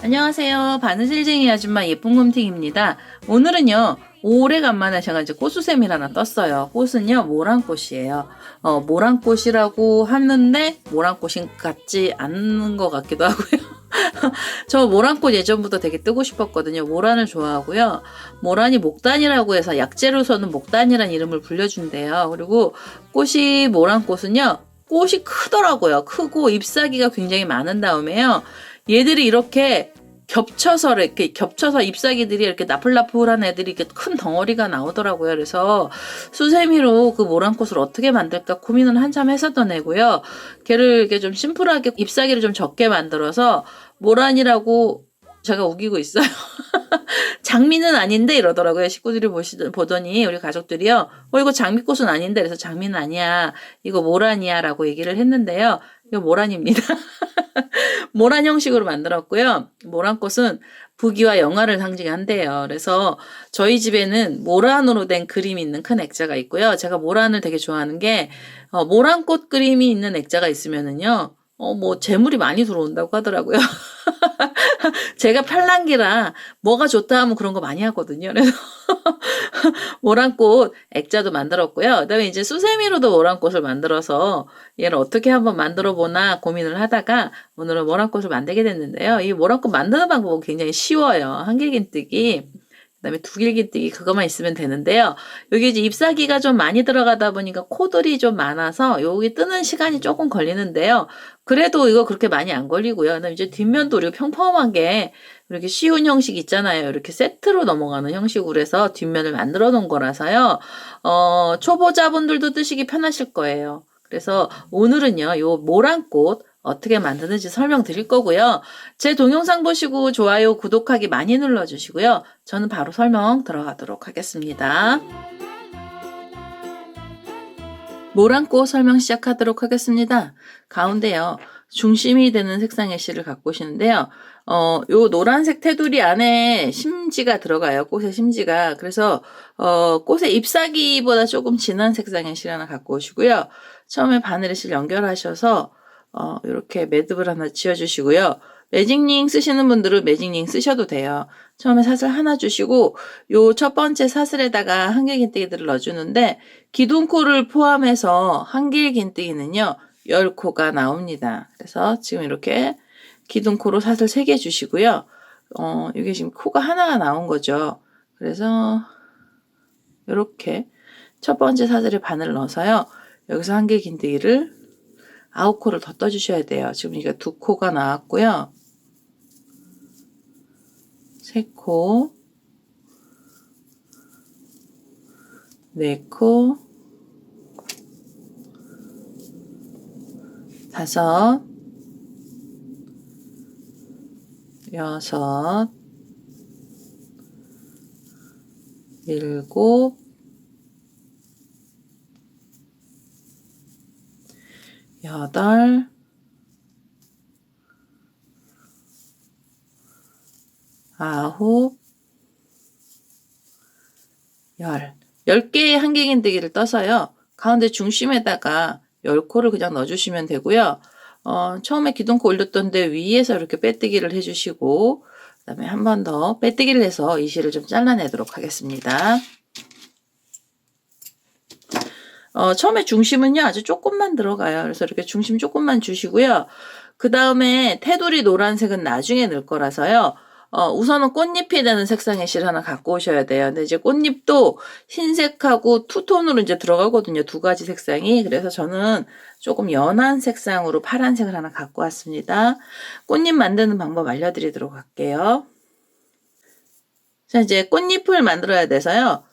안녕하세요. 바느질쟁이 아줌마 예쁜곰팅입니다. 오늘은요, 오래간만에 제가 이제 꽃수세미를 하나 떴어요. 꽃은요, 모란꽃이에요. 모란꽃이라고 하는데, 모란꽃이 같지 않는 것 같기도 하고요. 저 모란꽃 예전부터 되게 뜨고 싶었거든요. 모란을 좋아하고요. 모란이 목단이라고 해서 약재로서는 목단이란 이름을 불려준대요. 그리고 꽃이, 모란꽃은요, 꽃이 크더라고요. 크고 잎사귀가 굉장히 많은 다음에요. 얘들이 이렇게 겹쳐서 잎사귀들이 이렇게 나풀나풀한 애들이 이렇게 큰 덩어리가 나오더라고요. 그래서 수세미로 그 모란꽃을 어떻게 만들까 고민을 한참 했었던 애고요. 걔를 이렇게 좀 심플하게 잎사귀를 좀 적게 만들어서 모란이라고 제가 우기고 있어요. 장미는 아닌데 이러더라고요. 식구들이 보더니 우리 가족들이요. 이거 장미꽃은 아닌데 그래서 장미는 아니야. 이거 모란이야 라고 얘기를 했는데요. 이거 모란입니다. 모란 형식으로 만들었고요. 모란꽃은 부귀와 영화를 상징한대요. 그래서 저희 집에는 모란으로 된 그림이 있는 큰 액자가 있고요. 제가 모란을 되게 좋아하는 게 모란꽃 그림이 있는 액자가 있으면은요. 재물이 많이 들어온다고 하더라고요. 제가 팔랑귀라 뭐가 좋다 하면 그런 거 많이 하거든요. 그래서 모란꽃 액자도 만들었고요. 그다음에 이제 수세미로도 모란꽃을 만들어서 얘를 어떻게 한번 만들어 보나 고민을 하다가 오늘은 모란꽃을 만들게 됐는데요. 이 모란꽃 만드는 방법은 굉장히 쉬워요. 한길긴뜨기, 그다음에 두길긴뜨기 그것만 있으면 되는데요. 여기 이제 잎사귀가 좀 많이 들어가다 보니까 코들이 좀 많아서 여기 뜨는 시간이 조금 걸리는데요. 그래도 이거 그렇게 많이 안 걸리고요. 그다음에 이제 뒷면도 우리가 평범하게 이렇게 쉬운 형식 있잖아요. 이렇게 세트로 넘어가는 형식으로 해서 뒷면을 만들어 놓은 거라서요. 초보자분들도 뜨시기 편하실 거예요. 그래서 오늘은요, 요 모란꽃 어떻게 만드는지 설명드릴 거고요. 제 동영상 보시고 좋아요, 구독하기 많이 눌러주시고요. 저는 바로 설명 들어가도록 하겠습니다. 모란꽃 설명 시작하도록 하겠습니다. 가운데요, 중심이 되는 색상의 실을 갖고 오시는데요. 요 노란색 테두리 안에 심지가 들어가요. 꽃의 심지가. 그래서, 꽃의 잎사귀보다 조금 진한 색상의 실 하나 갖고 오시고요. 처음에 바늘의 실 연결하셔서, 이렇게 매듭을 하나 지어주시고요. 매직링 쓰시는 분들은 매직링 쓰셔도 돼요. 처음에 사슬 하나 주시고 요 첫 번째 사슬에다가 한길긴뜨기들을 넣어주는데 기둥코를 포함해서 한길긴뜨기는요 10코가 나옵니다. 그래서 지금 이렇게 기둥코로 사슬 3개 주시고요. 이게 지금 코가 하나가 나온 거죠. 그래서 이렇게 첫 번째 사슬에 바늘을 넣어서요. 여기서 한길긴뜨기를 9코를 더 떠주셔야 돼요. 지금 이게 2코가 나왔고요. 3코, 4코, 5, 6, 7, 8, 9, 10개의 한길긴뜨기를 떠서요. 가운데 중심에다가 10코를 그냥 넣어주시면 되고요. 처음에 기둥코 올렸던 데 위에서 이렇게 빼뜨기를 해주시고 그 다음에 한 번 더 빼뜨기를 해서 이 실을 좀 잘라내도록 하겠습니다. 처음에 중심은요 아주 조금만 들어가요. 그래서 이렇게 중심 조금만 주시고요. 그 다음에 테두리 노란색은 나중에 넣을 거라서요. 우선은 꽃잎이 되는 색상의 실 하나 갖고 오셔야 돼요. 근데 이제 꽃잎도 흰색하고 투톤으로 이제 들어가거든요. 2가지 색상이. 그래서 저는 조금 연한 색상으로 파란색을 하나 갖고 왔습니다. 꽃잎 만드는 방법 알려드리도록 할게요. 자, 이제 꽃잎을 만들어야 돼서요.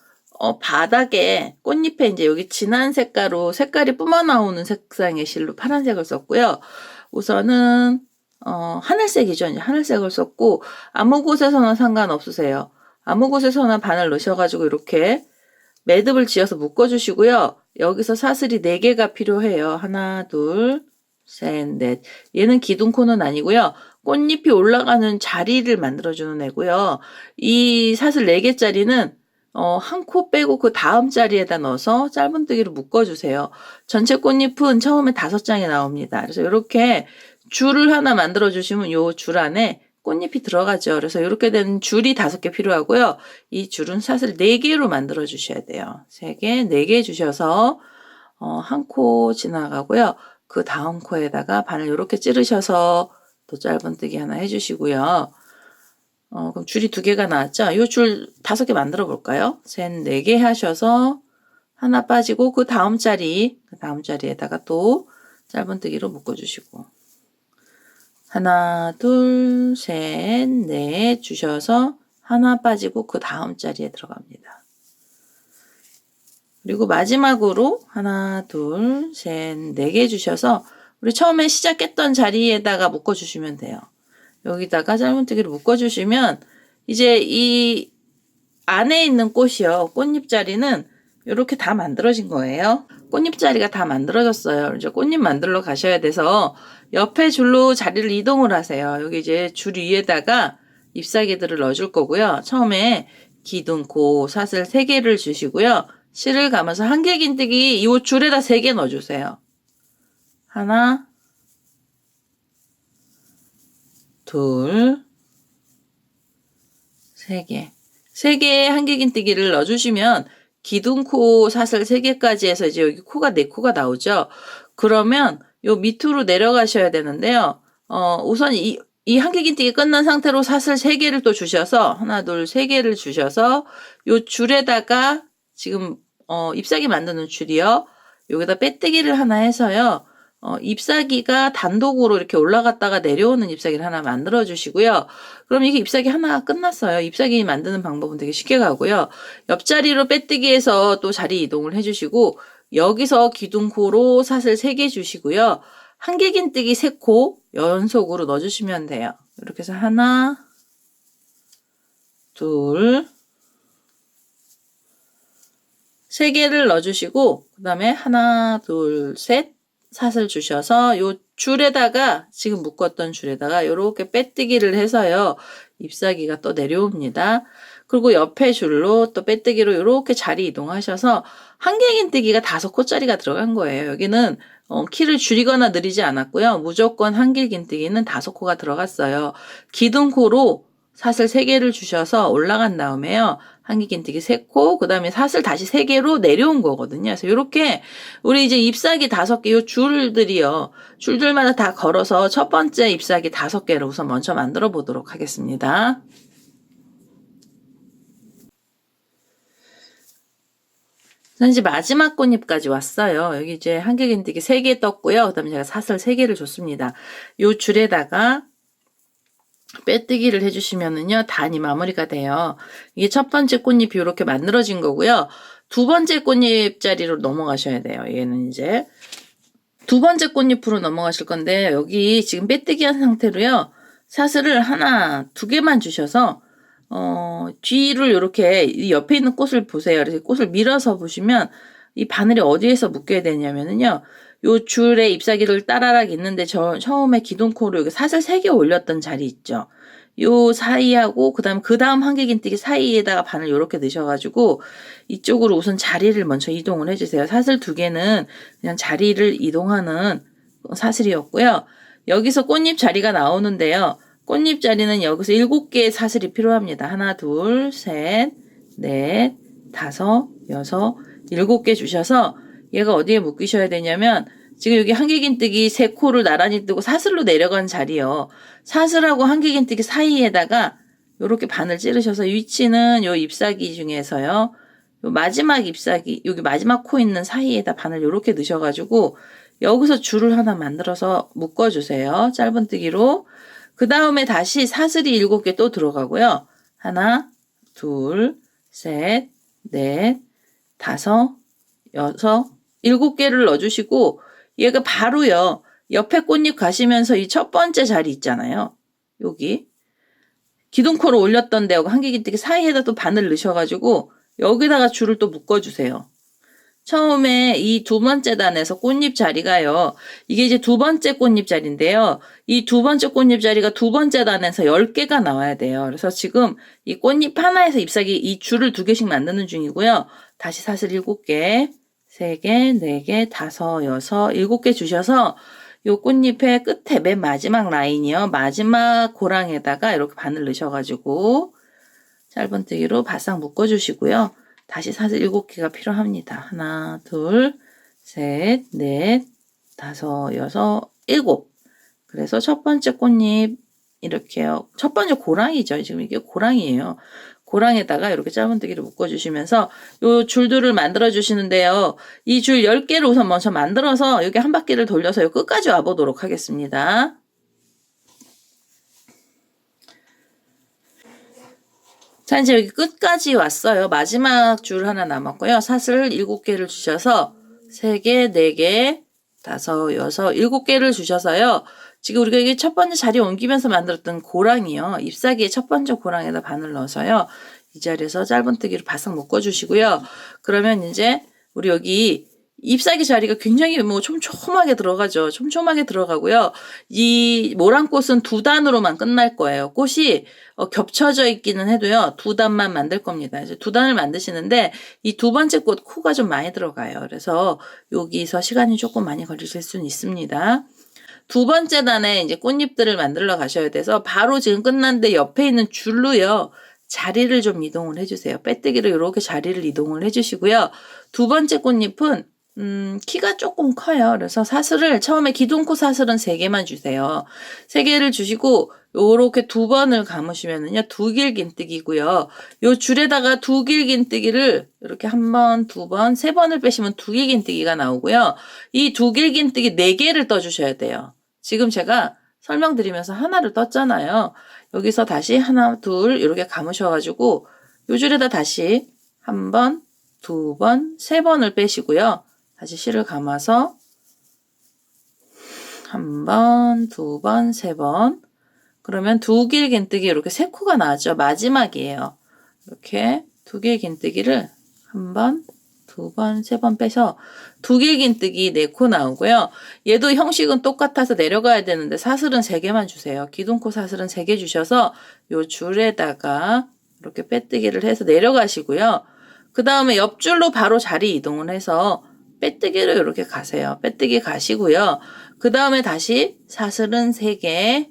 바닥에 꽃잎에 이제 여기 진한 색깔로 색깔이 뿜어 나오는 색상의 실로 파란색을 썼고요. 우선은 하늘색이죠. 이제 하늘색을 썼고 아무 곳에서나 상관없으세요. 아무 곳에서나 바늘 넣으셔가지고 이렇게 매듭을 지어서 묶어주시고요. 여기서 사슬이 4개가 필요해요. 하나, 둘, 셋, 넷. 얘는 기둥코는 아니고요. 꽃잎이 올라가는 자리를 만들어주는 애고요. 이 사슬 4개짜리는 한 코 빼고 그 다음 자리에다 넣어서 짧은뜨기로 묶어주세요. 전체 꽃잎은 처음에 5장이 나옵니다. 그래서 이렇게 줄을 하나 만들어주시면 요 줄 안에 꽃잎이 들어가죠. 그래서 이렇게 된 줄이 5개 필요하고요. 이 줄은 사슬 4개로 만들어 주셔야 돼요. 3개, 4개 주셔서 한 코 지나가고요. 그 다음 코에다가 바늘 이렇게 찌르셔서 또 짧은뜨기 하나 해주시고요. 그럼 줄이 2개가 나왔죠? 이 줄 5개 만들어 볼까요? 셋, 4개 하셔서 하나 빠지고 그 다음 자리에다가 또 짧은뜨기로 묶어주시고 하나, 둘, 셋, 넷 주셔서 하나 빠지고 그 다음 자리에 들어갑니다. 그리고 마지막으로 하나, 둘, 셋, 4개 주셔서 우리 처음에 시작했던 자리에다가 묶어주시면 돼요. 여기다가 짧은뜨기로 묶어주시면 이제 이 안에 있는 꽃이요. 꽃잎자리는 이렇게 다 만들어진 거예요. 꽃잎자리가 다 만들어졌어요. 이제 꽃잎 만들러 가셔야 돼서 옆에 줄로 자리를 이동을 하세요. 여기 이제 줄 위에다가 잎사귀들을 넣어줄 거고요. 처음에 기둥코 사슬 3개를 주시고요. 실을 감아서 한길긴뜨기 이 줄에다 3개 넣어주세요. 하나, 둘, 3개. 3개의 한길긴뜨기를 넣어주시면 기둥코 사슬 3개까지 해서 이제 여기 코가 4코가 나오죠. 그러면 요 밑으로 내려가셔야 되는데요. 우선 이 한길긴뜨기 끝난 상태로 사슬 3개를 또 주셔서 하나, 둘, 3개를 주셔서 요 줄에다가 지금 잎사귀 만드는 줄이요. 여기다 빼뜨기를 하나 해서요. 잎사귀가 단독으로 이렇게 올라갔다가 내려오는 잎사귀를 하나 만들어 주시고요. 그럼 이게 잎사귀 하나가 끝났어요. 잎사귀 만드는 방법은 되게 쉽게 가고요. 옆자리로 빼뜨기해서 또 자리 이동을 해주시고 여기서 기둥코로 사슬 3개 주시고요. 한길긴뜨기 3코 연속으로 넣어주시면 돼요. 이렇게 해서 하나, 둘, 3개를 넣어주시고 그 다음에 하나, 둘, 셋 사슬 주셔서 요 줄에다가 지금 묶었던 줄에다가 이렇게 빼뜨기를 해서요. 잎사귀가 또 내려옵니다. 그리고 옆에 줄로 또 빼뜨기로 이렇게 자리 이동하셔서 한길긴뜨기가 5코짜리가 들어간 거예요. 여기는 키를 줄이거나 늘리지 않았고요. 무조건 한길긴뜨기는 5코가 들어갔어요. 기둥코로 사슬 3개를 주셔서 올라간 다음에요. 한길긴뜨기 3코, 그 다음에 사슬 다시 3개로 내려온 거거든요. 그래서 이렇게 우리 이제 잎사귀 5개, 요 줄들이요. 줄들마다 다 걸어서 첫 번째 잎사귀 5개를 우선 먼저 만들어 보도록 하겠습니다. 이제 마지막 꽃잎까지 왔어요. 여기 이제 한길긴뜨기 3개 떴고요. 그 다음에 제가 사슬 3개를 줬습니다. 요 줄에다가 빼뜨기를 해주시면은요, 단이 마무리가 돼요. 이게 첫 번째 꽃잎이 이렇게 만들어진 거고요. 두 번째 꽃잎 자리로 넘어가셔야 돼요. 얘는 이제 두 번째 꽃잎으로 넘어가실 건데 여기 지금 빼뜨기 한 상태로요. 사슬을 하나, 2개만 주셔서 뒤를 이렇게 옆에 있는 꽃을 보세요. 그래서 꽃을 밀어서 보시면 이 바늘이 어디에서 묶여야 되냐면은요. 요 줄에 잎사귀를 따라락 있는데 처음에 기둥코로 여기 사슬 3개 올렸던 자리 있죠. 요 사이하고 그 다음 한길긴뜨기 사이에다가 바늘 요렇게 넣으셔가지고 이쪽으로 우선 자리를 먼저 이동을 해주세요. 사슬 2개는 그냥 자리를 이동하는 사슬이었고요. 여기서 꽃잎 자리가 나오는데요. 꽃잎 자리는 여기서 7개의 사슬이 필요합니다. 하나, 둘, 셋, 넷, 5, 6, 7개 주셔서 얘가 어디에 묶이셔야 되냐면 지금 여기 한길긴뜨기 3코를 나란히 뜨고 사슬로 내려간 자리요. 사슬하고 한길긴뜨기 사이에다가 이렇게 바늘 찌르셔서 위치는 요 잎사귀 중에서요. 요 마지막 잎사귀, 여기 마지막 코 있는 사이에다 바늘 이렇게 넣으셔가지고 여기서 줄을 하나 만들어서 묶어주세요. 짧은뜨기로. 그 다음에 다시 사슬이 7개 또 들어가고요. 하나, 둘, 셋, 넷, 5, 6, 7개를 넣어주시고 얘가 바로요. 옆에 꽃잎 가시면서 이 첫 번째 자리 있잖아요. 여기 기둥코로 올렸던 데하고 한길긴뜨기 사이에다 또 바늘 넣으셔가지고 여기다가 줄을 또 묶어주세요. 처음에 이 두 번째 단에서 꽃잎 자리가요. 이게 이제 두 번째 꽃잎 자리인데요. 이 두 번째 꽃잎 자리가 두 번째 단에서 10개가 나와야 돼요. 그래서 지금 이 꽃잎 하나에서 잎사귀 이 줄을 2개씩 만드는 중이고요. 다시 사슬 7개, 3개, 4개, 5, 6, 7개 주셔서 요 꽃잎의 끝에 맨 마지막 라인이요. 마지막 고랑에다가 이렇게 바늘 넣으셔가지고 짧은뜨기로 바싹 묶어주시고요. 다시 사슬 7개가 필요합니다. 하나, 둘, 셋, 넷, 다섯, 여섯, 일곱. 그래서 첫 번째 꽃잎 이렇게요. 첫 번째 고랑이죠. 지금 이게 고랑이에요. 고랑에다가 이렇게 짧은뜨기를 묶어주시면서 요 줄들을 만들어 주시는데요. 이 줄 10개를 우선 먼저 만들어서 여기 한 바퀴를 돌려서 요 끝까지 와보도록 하겠습니다. 자, 이제 여기 끝까지 왔어요. 마지막 줄 하나 남았고요. 사슬 7개를 주셔서 3개, 4개, 5, 6, 7개를 주셔서요. 지금 우리가 이게 첫 번째 자리에 옮기면서 만들었던 고랑이요. 잎사귀의 첫 번째 고랑에다 바늘 넣어서요. 이 자리에서 짧은뜨기로 바싹 묶어주시고요. 그러면 이제 우리 여기 잎사귀 자리가 굉장히 뭐 촘촘하게 들어가죠. 촘촘하게 들어가고요. 이 모란꽃은 2단으로만 끝날 거예요. 꽃이 겹쳐져 있기는 해도요. 2단만 만들 겁니다. 이제 2단을 만드시는데 이 두 번째 꽃 코가 좀 많이 들어가요. 그래서 여기서 시간이 조금 많이 걸리실 수는 있습니다. 두 번째 단에 이제 꽃잎들을 만들러 가셔야 돼서 바로 지금 끝났는데 옆에 있는 줄로요. 자리를 좀 이동을 해주세요. 빼뜨기로 이렇게 자리를 이동을 해주시고요. 두 번째 꽃잎은 키가 조금 커요. 그래서 사슬을 처음에 기둥코 사슬은 3개만 주세요. 3개를 주시고 요렇게 2번을 감으시면은요. 2길긴뜨기고요. 요 줄에다가 2길긴뜨기를 이렇게 1번, 2번, 3번을 빼시면 2길긴뜨기가 나오고요. 이 2길긴뜨기 4개를 떠주셔야 돼요. 지금 제가 설명드리면서 하나를 떴잖아요. 여기서 다시 하나, 둘 이렇게 감으셔가지고 요 줄에다 다시 1번, 2번, 3번을 빼시고요. 다시 실을 감아서 1번, 2번, 3번. 그러면 2길긴뜨기 이렇게 3코가 나왔죠. 마지막이에요. 이렇게 2길긴뜨기를 1번, 2번, 3번 빼서 2길긴뜨기 4코 나오고요. 얘도 형식은 똑같아서 내려가야 되는데 사슬은 3개만 주세요. 기둥코 사슬은 3개 주셔서 요 줄에다가 이렇게 빼뜨기를 해서 내려가시고요. 그 다음에 옆줄로 바로 자리 이동을 해서 빼뜨기로 이렇게 가세요. 빼뜨기 가시고요. 그 다음에 다시 사슬은 3개,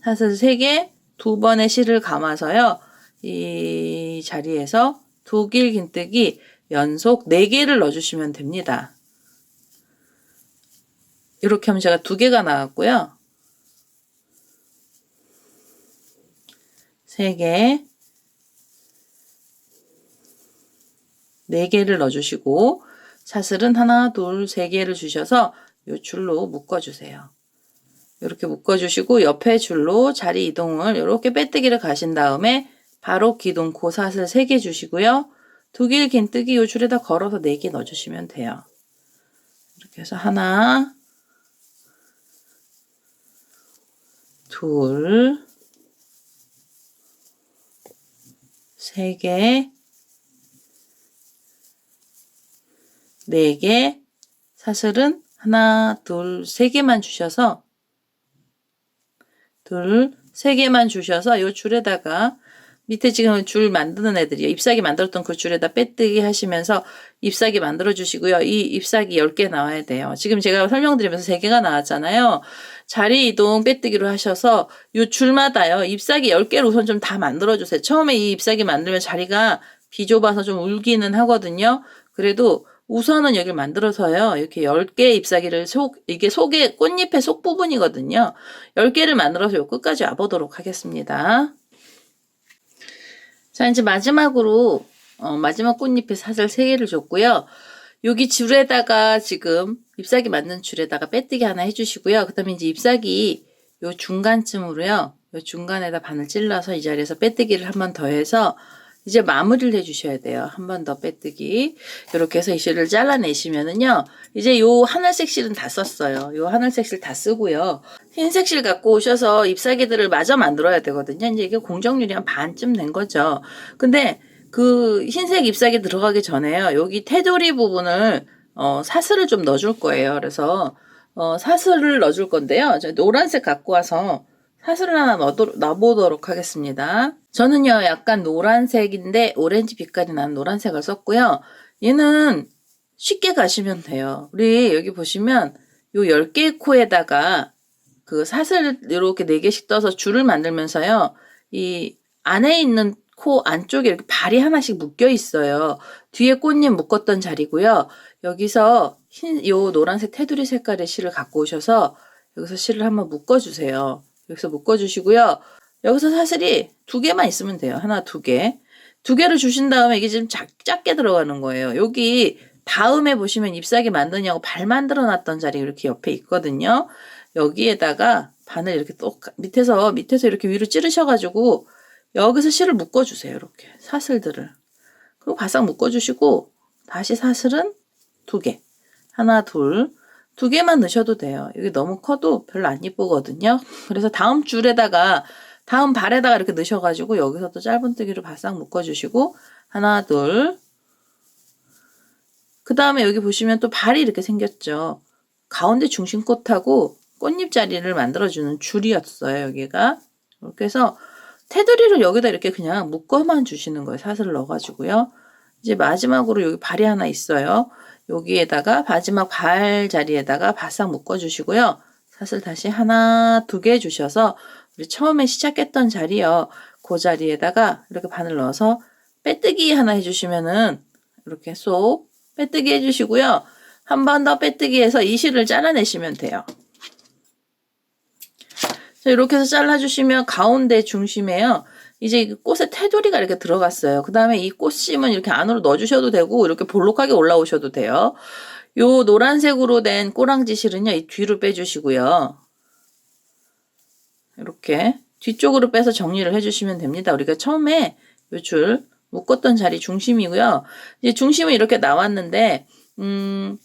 사슬 3개, 2번의 실을 감아서요. 이 자리에서 2길긴뜨기 연속 4개를 넣어주시면 됩니다. 이렇게 하면 제가 2개가 나왔고요. 3개, 4개를 넣어주시고 사슬은 하나, 둘, 3개를 주셔서 이 줄로 묶어주세요. 이렇게 묶어주시고 옆에 줄로 자리 이동을 이렇게 빼뜨기를 가신 다음에 바로 기둥코 사슬 3개 주시고요. 2길긴뜨기 이 줄에다 걸어서 4개 넣어주시면 돼요. 이렇게 해서 하나, 둘, 3개, 4개, 사슬은 하나, 둘, 3개만 주셔서 3개만 주셔서 이 줄에다가 밑에 지금 줄 만드는 애들이요. 잎사귀 만들었던 그 줄에다 빼뜨기 하시면서 잎사귀 만들어 주시고요. 이 잎사귀 10개 나와야 돼요. 지금 제가 설명드리면서 3개가 나왔잖아요. 자리 이동 빼뜨기로 하셔서 이 줄마다요. 잎사귀 10개를 우선 좀 다 만들어 주세요. 처음에 이 잎사귀 만들면 자리가 비좁아서 좀 울기는 하거든요. 그래도 우선은 여기를 만들어서요. 이렇게 10개의 잎사귀를 이게 속에 꽃잎의 속 부분이거든요. 10개를 만들어서 요 끝까지 와보도록 하겠습니다. 자, 이제 마지막으로 마지막 꽃잎에 사슬 3개를 줬고요. 여기 줄에다가 지금 잎사귀 만든 줄에다가 빼뜨기 하나 해주시고요. 그 다음에 이제 잎사귀 요 중간쯤으로요. 요 중간에다 바늘 찔러서 이 자리에서 빼뜨기를 한 번 더 해서 이제 마무리를 해주셔야 돼요. 한 번 더 빼뜨기. 이렇게 해서 이 실을 잘라내시면은요. 이제 요 하늘색 실은 다 썼어요. 요 하늘색 실 다 쓰고요. 흰색 실 갖고 오셔서 잎사귀들을 마저 만들어야 되거든요. 이제 이게 공정률이 한 반쯤 된 거죠. 근데 그 흰색 잎사귀 들어가기 전에요. 여기 테두리 부분을 사슬을 좀 넣어줄 거예요. 그래서 사슬을 넣어줄 건데요. 저 노란색 갖고 와서 사슬을 하나 넣어보도록 하겠습니다. 저는요 약간 노란색인데 오렌지 빛깔이 나는 노란색을 썼고요. 얘는 쉽게 가시면 돼요. 우리 여기 보시면 요 10개의 코에다가 그 사슬 이렇게 4개씩 떠서 줄을 만들면서요. 이 안에 있는 코 안쪽에 이렇게 발이 하나씩 묶여 있어요. 뒤에 꽃잎 묶었던 자리고요. 여기서 요 노란색 테두리 색깔의 실을 갖고 오셔서 여기서 실을 한번 묶어주세요. 여기서 묶어주시고요. 여기서 사슬이 2개만 있으면 돼요. 하나, 2개. 2개를 주신 다음에 이게 지금 작게 들어가는 거예요. 여기 다음에 보시면 잎사귀 만드냐고 발 만들어 놨던 자리 이렇게 옆에 있거든요. 여기에다가 바늘 이렇게 또 밑에서 이렇게 위로 찌르셔가지고 여기서 실을 묶어주세요. 이렇게 사슬들을. 그리고 바싹 묶어주시고 다시 사슬은 2개. 하나, 둘. 2개만 넣으셔도 돼요. 이게 너무 커도 별로 안 이쁘거든요. 그래서 다음 줄에다가 다음 발에다가 이렇게 넣으셔가지고 여기서 또 짧은뜨기로 바싹 묶어주시고 하나, 둘. 그 다음에 여기 보시면 또 발이 이렇게 생겼죠. 가운데 중심꽃하고 꽃잎 자리를 만들어주는 줄이었어요. 여기가. 이렇게 해서 테두리를 여기다 이렇게 그냥 묶어만 주시는 거예요. 사슬을 넣어가지고요. 이제 마지막으로 여기 발이 하나 있어요. 여기에다가 마지막 발 자리에다가 바싹 묶어주시고요. 사슬 다시 하나, 2개 주셔서 우리 처음에 시작했던 자리요. 그 자리에다가 이렇게 바늘 넣어서 빼뜨기 하나 해주시면은 이렇게 쏙 빼뜨기 해주시고요. 한 번 더 빼뜨기 해서 이 실을 잘라내시면 돼요. 자, 이렇게 해서 잘라주시면 가운데 중심에요. 이제 꽃의 테두리가 이렇게 들어갔어요. 그 다음에 이 꽃심은 이렇게 안으로 넣어주셔도 되고 이렇게 볼록하게 올라오셔도 돼요. 요 노란색으로 된 꼬랑지 실은요. 이 뒤로 빼주시고요. 이렇게 뒤쪽으로 빼서 정리를 해주시면 됩니다. 우리가 처음에 요 줄 묶었던 자리 중심이고요. 이제 중심은 이렇게 나왔는데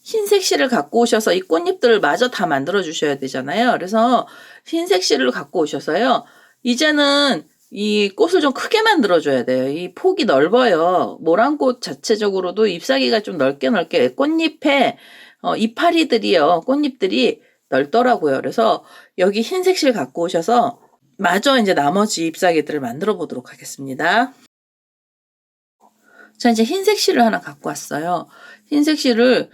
흰색 실을 갖고 오셔서 이 꽃잎들을 마저 다 만들어 주셔야 되잖아요. 그래서 흰색 실을 갖고 오셔서요. 이제는 이 꽃을 좀 크게 만들어 줘야 돼요. 이 폭이 넓어요. 모란꽃 자체적으로도 잎사귀가 좀 넓게 꽃잎에 이파리들이요. 꽃잎들이 넓더라고요. 그래서 여기 흰색 실 갖고 오셔서 마저 이제 나머지 잎사귀들을 만들어 보도록 하겠습니다. 자, 이제 흰색 실을 하나 갖고 왔어요. 흰색 실을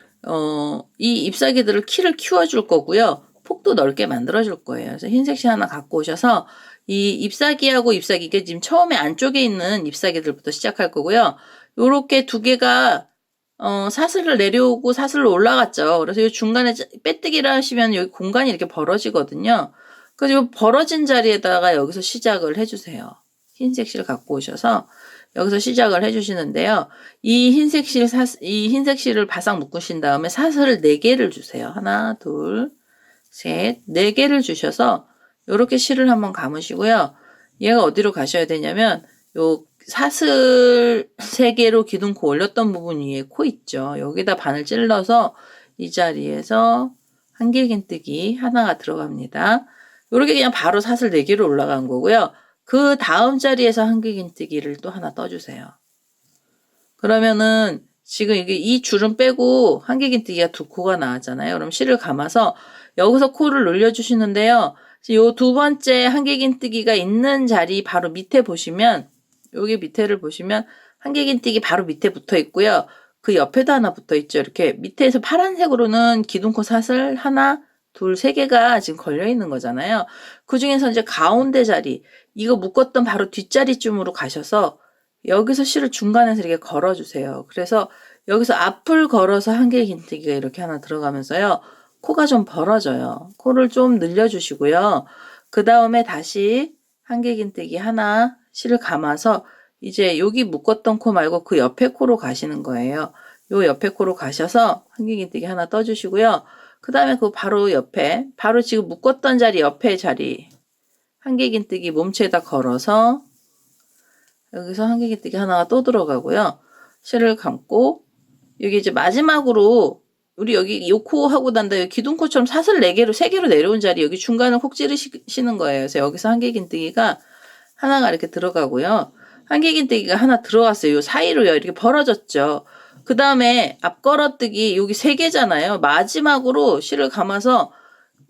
이 잎사귀들을 키를 키워줄 거고요. 폭도 넓게 만들어줄 거예요. 그래서 흰색 실 하나 갖고 오셔서 이 잎사귀하고 잎사귀가 지금 처음에 안쪽에 있는 잎사귀들부터 시작할 거고요. 요렇게 2개가 사슬을 내려오고 사슬로 올라갔죠. 그래서 이 중간에 빼뜨기를 하시면 여기 공간이 이렇게 벌어지거든요. 그래서 이 벌어진 자리에다가 여기서 시작을 해주세요. 흰색 실 갖고 오셔서 여기서 시작을 해주시는데요. 이 흰색 실을 바싹 묶으신 다음에 사슬을 4개를 주세요. 하나, 둘, 셋, 4개를 주셔서 이렇게 실을 한번 감으시고요. 얘가 어디로 가셔야 되냐면 요 사슬 3개로 기둥코 올렸던 부분 위에 코 있죠. 여기다 바늘 찔러서 이 자리에서 한길긴뜨기 하나가 들어갑니다. 이렇게 그냥 바로 사슬 4개로 올라간 거고요. 그 다음 자리에서 한길긴뜨기를 또 하나 떠주세요. 그러면은 지금 이 줄은 빼고 한길긴뜨기가 2코가 나왔잖아요. 그럼 실을 감아서 여기서 코를 늘려주시는데요. 이 2번째 한길긴뜨기가 있는 자리 바로 밑에 보시면 여기 밑에를 보시면 한길긴뜨기 바로 밑에 붙어 있고요. 그 옆에도 하나 붙어 있죠. 이렇게 밑에서 파란색으로는 기둥코 사슬 하나, 둘, 3개가 지금 걸려 있는 거잖아요. 그 중에서 이제 가운데 자리, 이거 묶었던 바로 뒷자리쯤으로 가셔서 여기서 실을 중간에서 이렇게 걸어주세요. 그래서 여기서 앞을 걸어서 한길긴뜨기가 이렇게 하나 들어가면서요. 코가 좀 벌어져요. 코를 좀 늘려주시고요. 그 다음에 다시 한길긴뜨기 하나 실을 감아서 이제 여기 묶었던 코 말고 그 옆에 코로 가시는 거예요. 요 옆에 코로 가셔서 한길긴뜨기 하나 떠주시고요. 그 다음에 그 바로 옆에 바로 지금 묶었던 자리 옆에 자리 한길긴뜨기 몸체에다 걸어서 여기서 한길긴뜨기 하나가 또 들어가고요. 실을 감고 여기 이제 마지막으로 우리 여기 요 코 하고 난 다음에 기둥코처럼 사슬 4개로 3개로 내려온 자리 여기 중간을 콕 찌르시는 거예요. 그래서 여기서 한길긴뜨기가 하나가 이렇게 들어가고요. 한길긴뜨기가 하나 들어왔어요. 요 사이로요. 이렇게 벌어졌죠. 그 다음에 앞걸어뜨기 여기 3개잖아요. 마지막으로 실을 감아서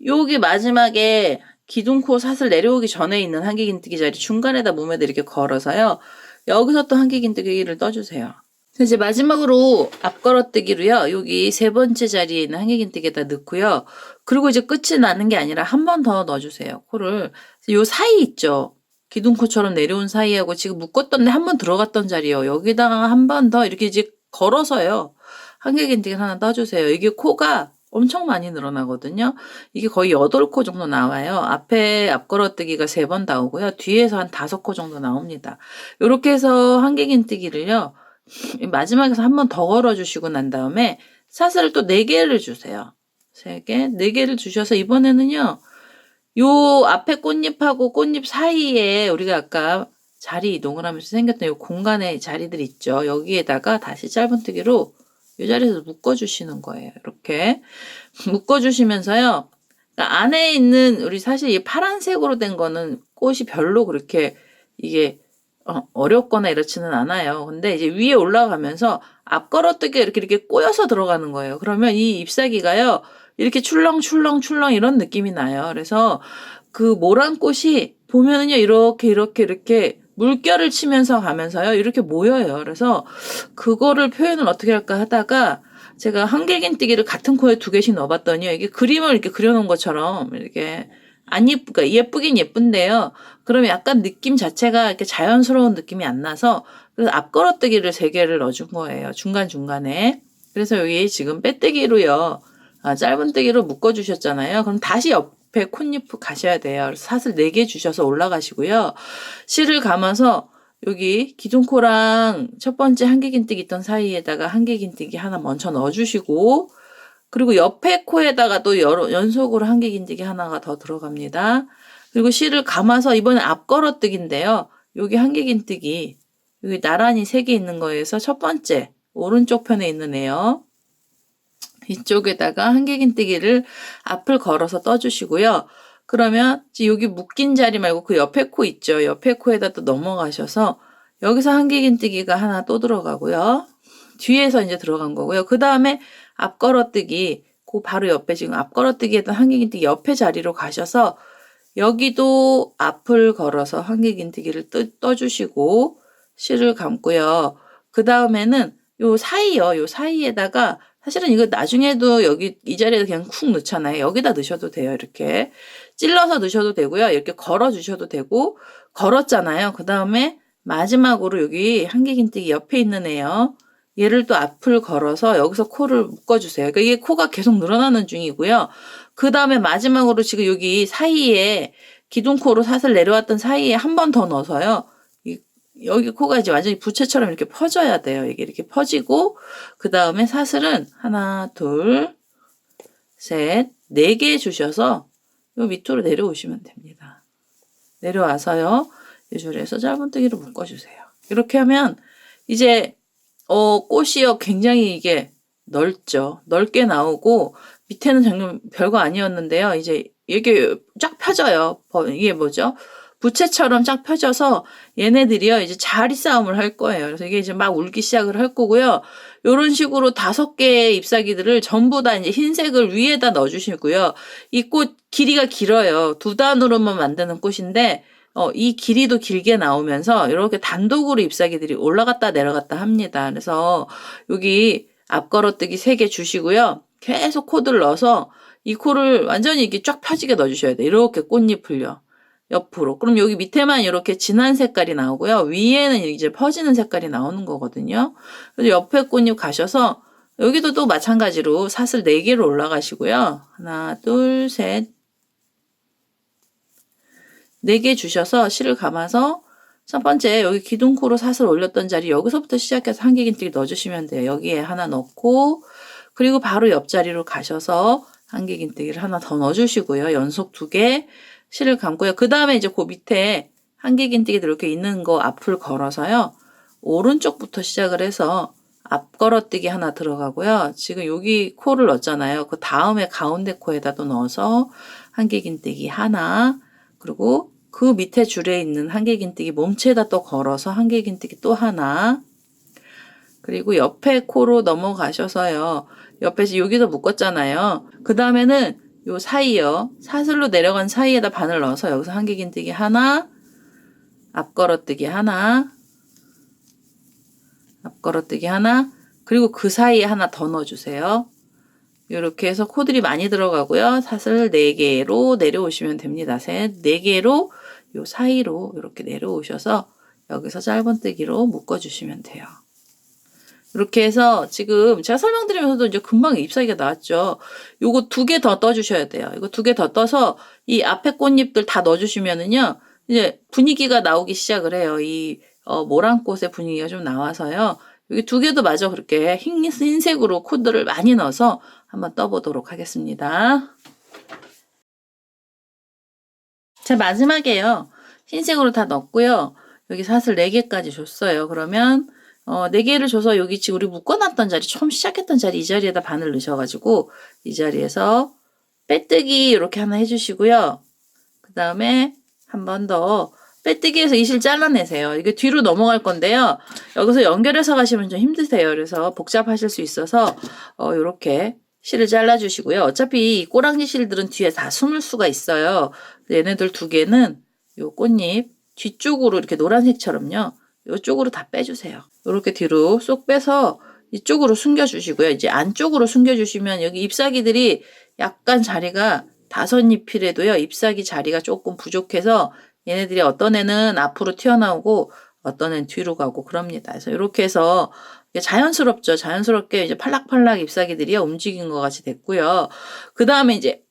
여기 마지막에 기둥코 사슬 내려오기 전에 있는 한길긴뜨기 자리 중간에다 몸에다 이렇게 걸어서요. 여기서 또 한길긴뜨기를 떠주세요. 이제 마지막으로 앞걸어뜨기로요. 여기 3번째 자리에 있는 한길긴뜨기에다 넣고요. 그리고 이제 끝이 나는 게 아니라 한 번 더 넣어주세요. 코를. 요 사이 있죠. 기둥코처럼 내려온 사이하고 지금 묶었던 데 한 번 들어갔던 자리요. 여기다가 한 번 더 이렇게 이제 걸어서요. 한길긴뜨기를 하나 떠주세요. 이게 코가 엄청 많이 늘어나거든요. 이게 거의 8코 정도 나와요. 앞에 앞걸어뜨기가 3번 나오고요. 뒤에서 한 5코 정도 나옵니다. 이렇게 해서 한길긴뜨기를요. 마지막에서 한 번 더 걸어주시고 난 다음에 사슬을 또 4개를 주세요. 3개, 4개를 주셔서 이번에는요. 요 앞에 꽃잎하고 꽃잎 사이에 우리가 아까 자리 이동을 하면서 생겼던 요 공간의 자리들 있죠. 여기에다가 다시 짧은뜨기로 이 자리에서 묶어주시는 거예요. 이렇게 묶어주시면서요. 그러니까 안에 있는 우리 사실 이 파란색으로 된 거는 꽃이 별로 그렇게 이게 어렵거나 이렇지는 않아요. 근데 이제 위에 올라가면서 앞걸어뜨기가 이렇게 꼬여서 들어가는 거예요. 그러면 이 잎사귀가요. 이렇게 출렁출렁출렁 이런 느낌이 나요. 그래서 그 모란꽃이 보면은요. 이렇게 물결을 치면서 가면서요. 이렇게 모여요. 그래서 그거를 표현을 어떻게 할까 하다가 제가 한길긴뜨기를 같은 코에 2개씩 넣어봤더니 이게 그림을 이렇게 그려놓은 것처럼 이렇게 안 예쁘니까 예쁘긴 예쁜데요. 그러면 약간 느낌 자체가 이렇게 자연스러운 느낌이 안 나서 그래서 앞걸어뜨기를 3개를 넣어준 거예요. 중간중간에. 그래서 여기 지금 빼뜨기로요. 짧은뜨기로 묶어주셨잖아요. 그럼 다시 옆에 콧잎 가셔야 돼요. 그래서 사슬 4개 주셔서 올라가시고요. 실을 감아서 여기 기둥코랑 첫 번째 한길긴뜨기 있던 사이에다가 한길긴뜨기 하나 먼저 넣어주시고 그리고 옆에 코에다가 또 연속으로 한길긴뜨기 하나가 더 들어갑니다. 그리고 실을 감아서 이번엔 앞걸어뜨기인데요. 여기 한길긴뜨기 여기 나란히 3개 있는 거에서 첫 번째 오른쪽 편에 있는 애요. 이쪽에다가 한길긴뜨기를 앞을 걸어서 떠주시고요. 그러면 여기 묶인 자리 말고 그 옆에 코 있죠. 옆에 코에다 또 넘어가셔서 여기서 한길긴뜨기가 하나 또 들어가고요. 뒤에서 이제 들어간 거고요. 그 다음에 앞걸어뜨기 그 바로 옆에 지금 앞걸어뜨기 했던 한길긴뜨기 옆에 자리로 가셔서 여기도 앞을 걸어서 한길긴뜨기를 떠주시고 실을 감고요. 그 다음에는 요 사이에다가 사실은 이거 나중에도 여기 이 자리에도 그냥 쿡 넣잖아요. 여기다 넣으셔도 돼요. 이렇게 찔러서 넣으셔도 되고요. 이렇게 걸어 주셔도 되고 걸었잖아요. 그 다음에 마지막으로 여기 한길긴뜨기 옆에 있는 애요. 얘를 또 앞을 걸어서 여기서 코를 묶어주세요. 그러니까 이게 코가 계속 늘어나는 중이고요. 그 다음에 마지막으로 지금 여기 사이에 기둥코로 사슬 내려왔던 사이에 한 번 더 넣어서요. 여기 코가 이제 완전히 부채처럼 이렇게 퍼져야 돼요. 이게 이렇게 퍼지고 그 다음에 사슬은 하나, 둘, 셋, 4개 주셔서 요 밑으로 내려오시면 됩니다. 내려와서요. 이 줄에서 짧은뜨기로 묶어주세요. 이렇게 하면 이제 꽃이요 굉장히 이게 넓죠. 넓게 나오고 밑에는 정말 별거 아니었는데요. 이제 이게 쫙 펴져요. 이게 뭐죠? 부채처럼 쫙 펴져서 얘네들이요 이제 자리 싸움을 할 거예요. 그래서 이게 이제 막 울기 시작을 할 거고요. 요런 식으로 5개의 잎사귀들을 전부 다 이제 흰색을 위에다 넣어주시고요. 이 꽃 길이가 길어요. 2단으로만 만드는 꽃인데 이 길이도 길게 나오면서 이렇게 단독으로 잎사귀들이 올라갔다 내려갔다 합니다. 그래서 여기 앞걸어뜨기 3개 주시고요. 계속 코드를 넣어서 이 코를 완전히 이렇게 쫙 펴지게 넣어주셔야 돼요. 이렇게 꽃잎을요. 옆으로. 그럼 여기 밑에만 이렇게 진한 색깔이 나오고요. 위에는 이제 퍼지는 색깔이 나오는 거거든요. 그래서 옆에 꽃잎 가셔서 여기도 또 마찬가지로 사슬 4개로 올라가시고요. 하나, 둘, 셋. 4개 주셔서 실을 감아서 첫 번째 여기 기둥코로 사슬 올렸던 자리 여기서부터 시작해서 한길긴뜨기 넣어주시면 돼요. 여기에 하나 넣고 그리고 바로 옆자리로 가셔서 한길긴뜨기를 하나 더 넣어주시고요. 연속 2개 실을 감고요. 그 다음에 이제 그 밑에 한길긴뜨기들 이렇게 있는 거 앞을 걸어서요. 오른쪽부터 시작을 해서 앞걸어뜨기 하나 들어가고요. 지금 여기 코를 넣었잖아요. 그 다음에 가운데 코에다 또 넣어서 한길긴뜨기 하나 그리고 그 밑에 줄에 있는 한길긴뜨기 몸체에다 또 걸어서 한길긴뜨기 또 하나, 그리고 옆에 코로 넘어가셔서요. 옆에서 여기도 묶었잖아요. 그 다음에는 요 사이요. 사슬로 내려간 사이에다 바늘 넣어서 여기서 한길긴뜨기 하나, 앞걸어뜨기 하나, 앞걸어뜨기 하나, 그리고 그 사이에 하나 더 넣어주세요. 이렇게 해서 코들이 많이 들어가고요. 사슬 4개로 내려오시면 됩니다. 4개로 요 사이로 이렇게 내려오셔서 여기서 짧은뜨기로 묶어주시면 돼요. 이렇게 해서 지금 제가 설명드리면서도 이제 금방 잎사귀가 나왔죠. 요거 2개 더 떠주셔야 돼요. 이거 2개 더 떠서 이 앞에 꽃잎들 다 넣어주시면은요. 이제 분위기가 나오기 시작을 해요. 이 모란꽃의 분위기가 좀 나와서요. 여기 2개도 마저 그렇게 흰색으로 코드를 많이 넣어서 한번 떠보도록 하겠습니다. 자, 마지막에요. 흰색으로 다 넣었고요. 여기 사슬 4개까지 줬어요. 그러면 4개를 줘서 여기 지금 우리 묶어놨던 자리, 처음 시작했던 자리 이 자리에다 바늘 넣으셔가지고 이 자리에서 빼뜨기 이렇게 하나 해주시고요. 그 다음에 한 번 더 빼뜨기에서 이 실 잘라내세요. 이게 뒤로 넘어갈 건데요. 여기서 연결해서 가시면 좀 힘드세요. 그래서 복잡하실 수 있어서 이렇게 실을 잘라주시고요. 어차피 이 꼬랑지 실들은 뒤에 다 숨을 수가 있어요. 얘네들 2개는 요 꽃잎 뒤쪽으로 이렇게 노란색처럼요. 이쪽으로 다 빼주세요. 이렇게 뒤로 쏙 빼서 이쪽으로 숨겨주시고요. 이제 안쪽으로 숨겨주시면 여기 잎사귀들이 약간 자리가 5잎이라도요. 잎사귀 자리가 조금 부족해서 얘네들이 어떤 애는 앞으로 튀어나오고 어떤 애는 뒤로 가고 그럽니다. 그래서 이렇게 해서 자연스럽죠. 자연스럽게 이제 팔락팔락 잎사귀들이 움직인 것 같이 됐고요. 그 다음에 이제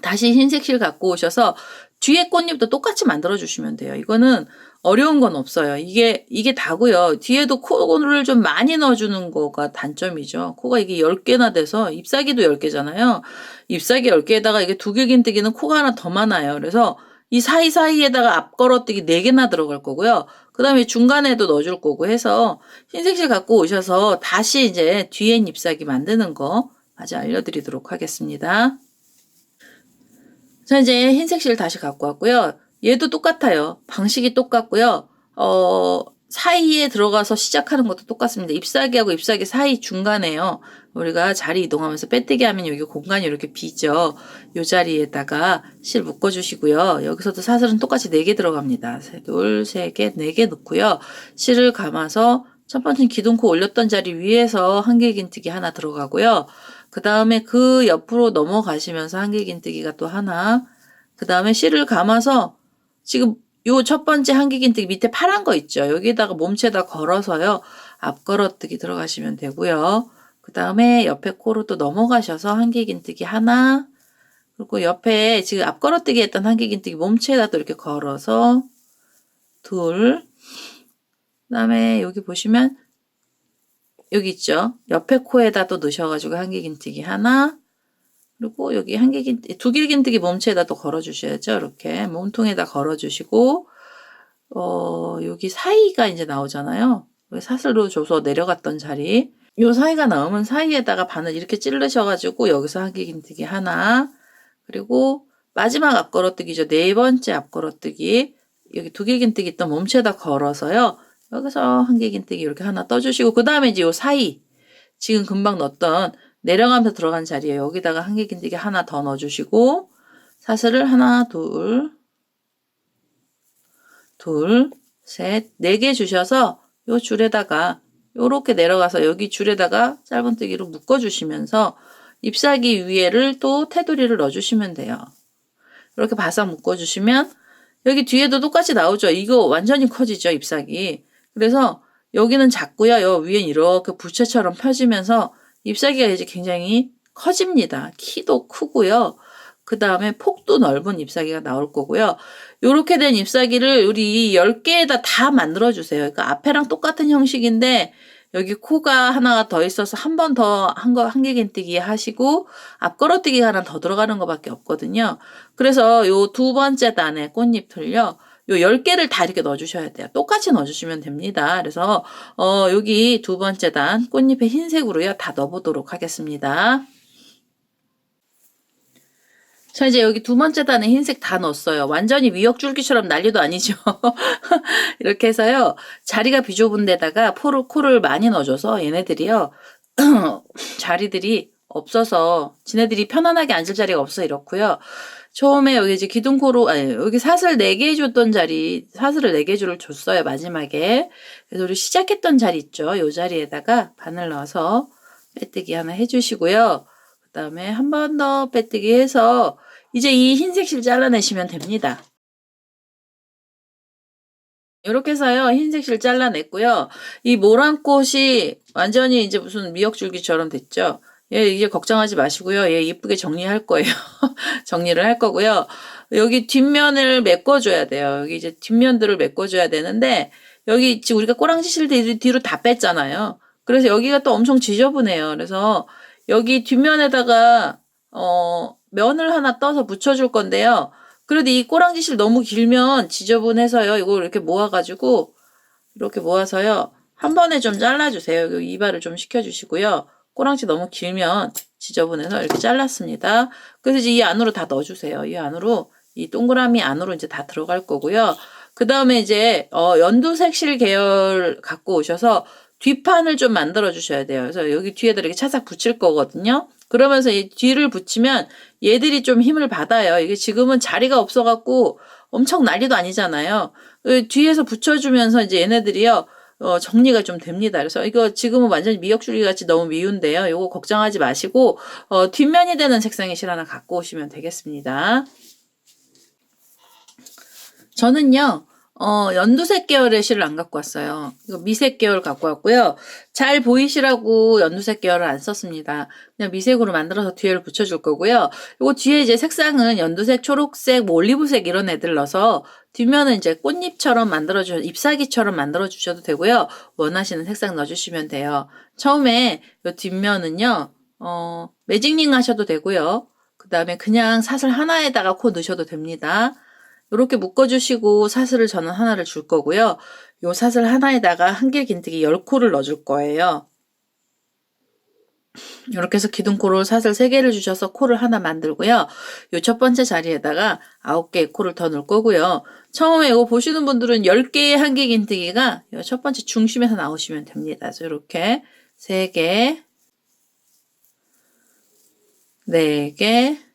다시 흰색 실 갖고 오셔서 뒤에 꽃잎도 똑같이 만들어 주시면 돼요. 이거는 어려운 건 없어요. 이게 다고요. 뒤에도 코를 좀 많이 넣어주는 거가 단점이죠. 코가 이게 10개나 돼서 잎사귀도 10개잖아요. 잎사귀 10개에다가 이게 두길긴뜨기는 코가 하나 더 많아요. 그래서 이 사이사이에다가 앞걸어뜨기 4개나 들어갈 거고요. 그 다음에 중간에도 넣어줄 거고 해서 흰색 실 갖고 오셔서 다시 이제 뒤엔 잎사귀 만드는 거 마저 알려드리도록 하겠습니다. 자, 이제 흰색 실 다시 갖고 왔고요. 얘도 똑같아요. 방식이 똑같고요. 사이에 들어가서 시작하는 것도 똑같습니다. 잎사귀하고 잎사귀 사이 중간에요. 우리가 자리 이동하면서 빼뜨기 하면 여기 공간이 이렇게 비죠. 이 자리에다가 실 묶어주시고요. 여기서도 사슬은 똑같이 4개 들어갑니다. 둘, 3개, 4개 넣고요. 실을 감아서 첫 번째 기둥코 올렸던 자리 위에서 한길긴뜨기 하나 들어가고요. 그 다음에 그 옆으로 넘어가시면서 한길긴뜨기가 또 하나, 그 다음에 실을 감아서 지금 요 첫 번째 한길긴뜨기 밑에 파란 거 있죠. 여기다가 몸체에다 걸어서요. 앞걸어뜨기 들어가시면 되고요. 그 다음에 옆에 코로 또 넘어가셔서 한길긴뜨기 하나, 그리고 옆에 지금 앞걸어뜨기 했던 한길긴뜨기 몸체에다 또 이렇게 걸어서 둘, 그 다음에 여기 보시면 여기 있죠. 옆에 코에다 또 넣으셔가지고 한길긴뜨기 하나, 그리고 여기 두길긴뜨기 몸체에다 또 걸어주셔야죠. 이렇게 몸통에다 걸어주시고, 여기 사이가 이제 나오잖아요. 사슬로 줘서 내려갔던 자리. 요 사이가 나오면 사이에다가 바늘 이렇게 찌르셔가지고 여기서 한길긴뜨기 하나, 그리고 마지막 앞걸어뜨기죠. 4번째 앞걸어뜨기. 여기 두길긴뜨기 있던 몸체에다 걸어서요. 여기서 한길긴뜨기 이렇게 하나 떠주시고, 그 다음에 이제 요 사이. 지금 금방 넣었던 내려가면서 들어간 자리에 여기다가 한길긴뜨기 하나 더 넣어주시고, 사슬을 하나, 둘, 셋, 4개 주셔서 요 줄에다가 요렇게 내려가서 여기 줄에다가 짧은뜨기로 묶어주시면서 잎사귀 위에를 또 테두리를 넣어주시면 돼요. 이렇게 바싹 묶어주시면 여기 뒤에도 똑같이 나오죠. 이거 완전히 커지죠, 잎사귀. 그래서 여기는 작고요. 요 위엔 이렇게 부채처럼 펴지면서 잎사귀가 이제 굉장히 커집니다. 키도 크고요. 그 다음에 폭도 넓은 잎사귀가 나올 거고요. 요렇게 된 잎사귀를 우리 10개에다 다 만들어주세요. 그러니까 앞에랑 똑같은 형식인데 여기 코가 하나가 더 있어서 한 번 더 한길긴뜨기 하시고 앞걸어뜨기가 하나 더 들어가는 것밖에 없거든요. 그래서 요 2번째 단의 꽃잎을요. 요 10개를 다 이렇게 넣어주셔야 돼요. 똑같이 넣어주시면 됩니다. 그래서 여기 2번째 단 꽃잎의 흰색으로요. 다 넣어보도록 하겠습니다. 자, 이제 여기 두 번째 단에 흰색 다 넣었어요. 완전히 미역줄기처럼 난리도 아니죠. 이렇게 해서요. 자리가 비좁은 데다가 코를 많이 넣어줘서 얘네들이요. 자리들이 없어서 지네들이 편안하게 앉을 자리가 없어 이렇고요. 처음에 여기 이제 기둥코로 아니 여기 사슬 4개 해줬던 자리 사슬을 4개 줬어요 마지막에. 그래서 우리 시작했던 자리 있죠. 이 자리에다가 바늘 넣어서 빼뜨기 하나 해주시고요. 그 다음에 한 번 더 빼뜨기 해서 이제 이 흰색 실 잘라내시면 됩니다. 이렇게 해서요 흰색 실 잘라냈고요. 이 모란꽃이 완전히 이제 무슨 미역줄기처럼 됐죠. 얘 이제 걱정하지 마시고요. 얘 이쁘게 정리할 거예요. 정리를 할 거고요. 여기 뒷면을 메꿔줘야 돼요. 여기 이제 뒷면들을 메꿔줘야 되는데 여기 지금 우리가 꼬랑지 실 뒤로 다 뺐잖아요. 그래서 여기가 또 엄청 지저분해요. 그래서 여기 뒷면에다가 면을 하나 떠서 붙여줄 건데요. 그래도 이 꼬랑지 실 너무 길면 지저분해서요. 이거 이렇게 모아가지고 이렇게 모아서요. 한 번에 좀 잘라주세요. 여기 이발을 좀 시켜주시고요. 꼬랑지 너무 길면 지저분해서 이렇게 잘랐습니다. 그래서 이제 이 안으로 다 넣어주세요. 이 안으로 이 동그라미 안으로 이제 다 들어갈 거고요. 그 다음에 이제 연두색 실 계열 갖고 오셔서 뒷판을 좀 만들어 주셔야 돼요. 그래서 여기 뒤에다 이렇게 차삭 붙일 거거든요. 그러면서 이 뒤를 붙이면 얘들이 좀 힘을 받아요. 이게 지금은 자리가 없어갖고 엄청 난리도 아니잖아요. 뒤에서 붙여주면서 이제 얘네들이요. 정리가 좀 됩니다. 그래서 이거 지금은 완전히 미역줄기 같이 너무 미운데요. 이거 걱정하지 마시고 뒷면이 되는 색상의 실 하나 갖고 오시면 되겠습니다. 저는요. 연두색 계열의 실을 안 갖고 왔어요. 이거 미색 계열 갖고 왔고요. 잘 보이시라고 연두색 계열을 안 썼습니다. 그냥 미색으로 만들어서 뒤에를 붙여줄 거고요. 이거 뒤에 이제 색상은 연두색, 초록색, 뭐 올리브색 이런 애들 넣어서 뒷면은 이제 꽃잎처럼 만들어주셔도 잎사귀처럼 만들어주셔도 되고요. 원하시는 색상 넣어주시면 돼요. 처음에 이 뒷면은요. 매직링 하셔도 되고요. 그 다음에 그냥 사슬 하나에다가 코 넣으셔도 됩니다. 이렇게 묶어주시고 사슬을 저는 하나를 줄 거고요. 요 사슬 하나에다가 한길 긴뜨기 10코를 넣어줄 거예요. 이렇게 해서 기둥코를 사슬 3개를 주셔서 코를 하나 만들고요. 요 첫 번째 자리에다가 9개의 코를 더 넣을 거고요. 처음에 이거 보시는 분들은 10개의 한길 긴뜨기가 요 첫 번째 중심에서 나오시면 됩니다. 그래서 이렇게 3개, 4개,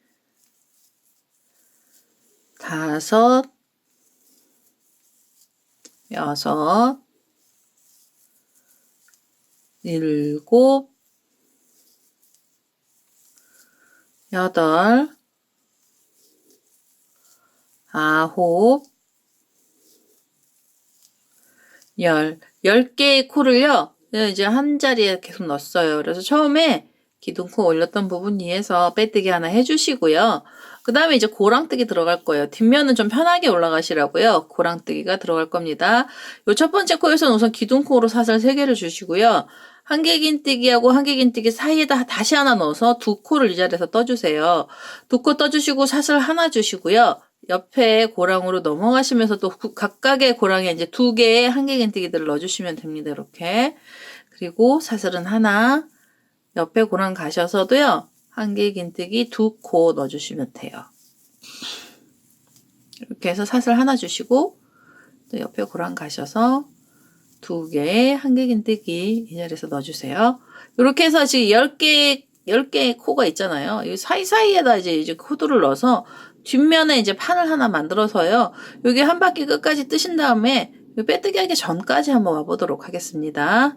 5, 6, 7, 8, 9, 10. 10개의 코를요, 이제 한 자리에 계속 넣었어요. 그래서 처음에 기둥코 올렸던 부분 위에서 빼뜨기 하나 해주시고요. 그 다음에 이제 고랑뜨기 들어갈 거예요. 뒷면은 좀 편하게 올라가시라고요. 고랑뜨기가 들어갈 겁니다. 요 첫 번째 코에서는 우선 기둥코로 사슬 3개를 주시고요. 한길긴뜨기하고 한길긴뜨기 사이에다 다시 하나 넣어서 2코를 이 자리에서 떠주세요. 2코 떠주시고 사슬 하나 주시고요. 옆에 고랑으로 넘어가시면서 또 각각의 고랑에 이제 2개의 한길긴뜨기들을 넣어주시면 됩니다. 이렇게. 그리고 사슬은 하나, 옆에 고랑 가셔서도요. 한길긴뜨기 2코 넣어주시면 돼요. 이렇게 해서 사슬 하나 주시고 또 옆에 고랑 가셔서 2개의 한길긴뜨기 이 자리에서 넣어주세요. 이렇게 해서 지금 10개의 코가 있잖아요. 이 사이사이에다 이제 코드를 넣어서 뒷면에 이제 판을 하나 만들어서요. 여기 한 바퀴 끝까지 뜨신 다음에 빼뜨기 하기 전까지 한번 와보도록 하겠습니다.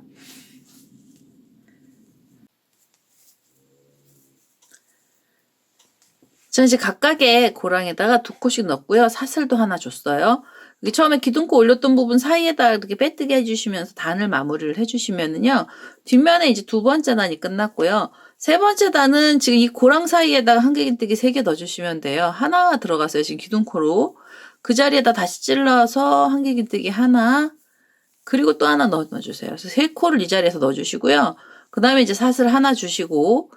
저는 이제 각각의 고랑에다가 2코씩 넣었고요. 사슬도 하나 줬어요. 여기 처음에 기둥코 올렸던 부분 사이에다 이렇게 빼뜨기 해주시면서 단을 마무리를 해주시면은요. 뒷면에 이제 2번째 단이 끝났고요. 3번째 단은 지금 이 고랑 사이에다가 한길긴뜨기 3개 넣어주시면 돼요. 하나 들어갔어요. 지금 기둥코로. 그 자리에다 다시 찔러서 한길긴뜨기 하나, 그리고 또 하나 넣어주세요. 그래서 3코를 이 자리에서 넣어주시고요. 그 다음에 이제 사슬 하나 주시고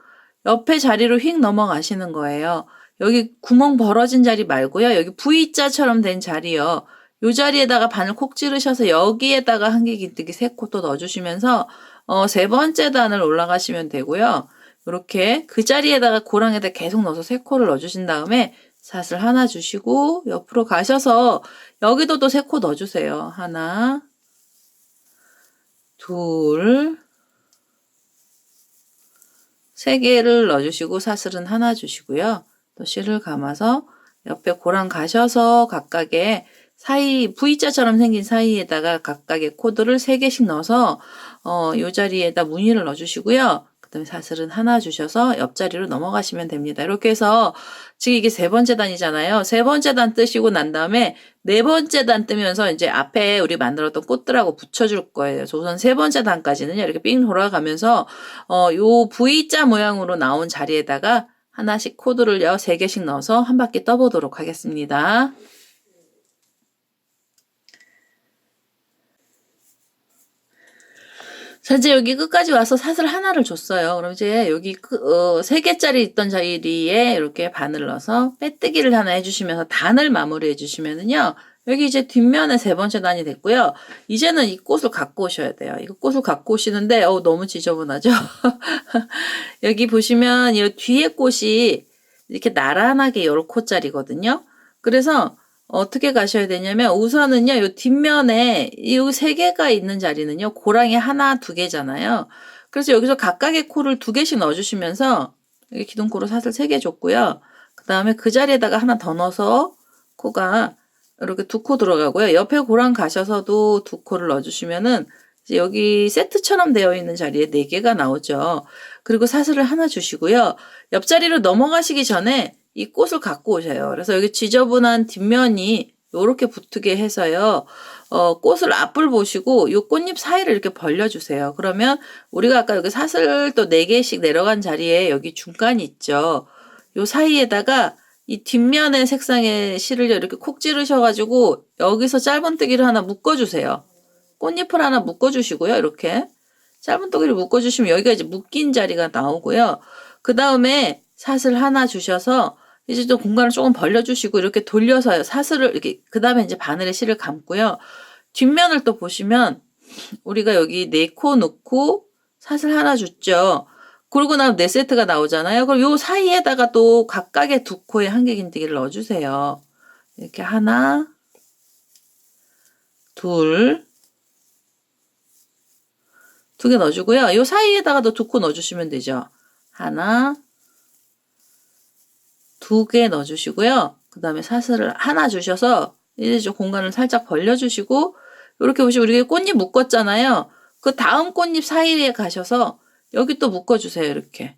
옆에 자리로 휙 넘어가시는 거예요. 여기 구멍 벌어진 자리 말고요. 여기 V자처럼 된 자리요. 요 자리에다가 바늘 콕 찌르셔서 여기에다가 한길긴뜨기 3코 또 넣어주시면서 3번째 단을 올라가시면 되고요. 이렇게 그 자리에다가 고랑에다 계속 넣어서 3코를 넣어주신 다음에 사슬 하나 주시고 옆으로 가셔서 여기도 또 3코 넣어주세요. 하나, 둘, 3개를 넣어주시고 사슬은 하나 주시고요. 또 실을 감아서 옆에 고랑 가셔서 각각의 사이 V자처럼 생긴 사이에다가 각각의 코드를 3개씩 넣어서 요 자리에다 무늬를 넣어주시고요. 그 다음에 사슬은 하나 주셔서 옆자리로 넘어가시면 됩니다. 이렇게 해서 지금 이게 3번째 단이잖아요. 3번째 단 뜨시고 난 다음에 4번째 단 뜨면서 이제 앞에 우리 만들었던 꽃들하고 붙여줄 거예요. 우선 3번째 단까지는요. 이렇게 삥 돌아가면서 요 V자 모양으로 나온 자리에다가 하나씩 코드를요 3개씩 넣어서 한 바퀴 떠보도록 하겠습니다. 자, 이제 여기 끝까지 와서 사슬 하나를 줬어요. 그럼 이제 여기 3개짜리 있던 자리에 이렇게 바늘 넣어서 빼뜨기를 하나 해주시면서 단을 마무리해 주시면은요. 여기 이제 뒷면에 3번째 단이 됐고요. 이제는 이 꽃을 갖고 오셔야 돼요. 이거 꽃을 갖고 오시는데 너무 지저분하죠? 여기 보시면 이 뒤에 꽃이 이렇게 나란하게 10코짜리거든요. 그래서 어떻게 가셔야 되냐면 우선은요, 요 뒷면에 이 3개가 있는 자리는요, 고랑이 하나, 2개잖아요. 그래서 여기서 각각의 코를 2개씩 넣어주시면서 여기 기둥코로 사슬 3개 줬고요. 그 다음에 그 자리에다가 하나 더 넣어서 코가 이렇게 2코 들어가고요. 옆에 고랑 가셔서도 2코를 넣어주시면은 이제 여기 세트처럼 되어 있는 자리에 4개가 나오죠. 그리고 사슬을 하나 주시고요. 옆자리로 넘어가시기 전에 이 꽃을 갖고 오셔요. 그래서 여기 지저분한 뒷면이 이렇게 붙게 해서요. 꽃을 앞을 보시고 이 꽃잎 사이를 이렇게 벌려주세요. 그러면 우리가 아까 여기 사슬 또 4개씩 내려간 자리에 여기 중간이 있죠. 이 사이에다가 이 뒷면의 색상의 실을 이렇게 콕 찌르셔가지고 여기서 짧은뜨기를 하나 묶어주세요. 꽃잎을 하나 묶어주시고요. 이렇게 짧은뜨기를 묶어주시면 여기가 이제 묶인 자리가 나오고요. 그 다음에 사슬 하나 주셔서 이제 또 공간을 조금 벌려주시고 이렇게 돌려서요. 사슬을 이렇게 그 다음에 이제 바늘에 실을 감고요. 뒷면을 또 보시면 우리가 여기 4코 넣고 사슬 하나 줬죠. 그러고 나면 4세트가 나오잖아요. 그럼 요 사이에다가 또 각각의 2코의 한길긴뜨기를 넣어주세요. 이렇게 하나, 둘, 2개 넣어주고요. 요 사이에다가도 2코 넣어주시면 되죠. 하나, 2개 넣어주시고요. 그 다음에 사슬을 하나 주셔서 이제 좀 공간을 살짝 벌려주시고 이렇게 보시면 우리가 꽃잎 묶었잖아요. 그 다음 꽃잎 사이에 가셔서 여기 또 묶어주세요. 이렇게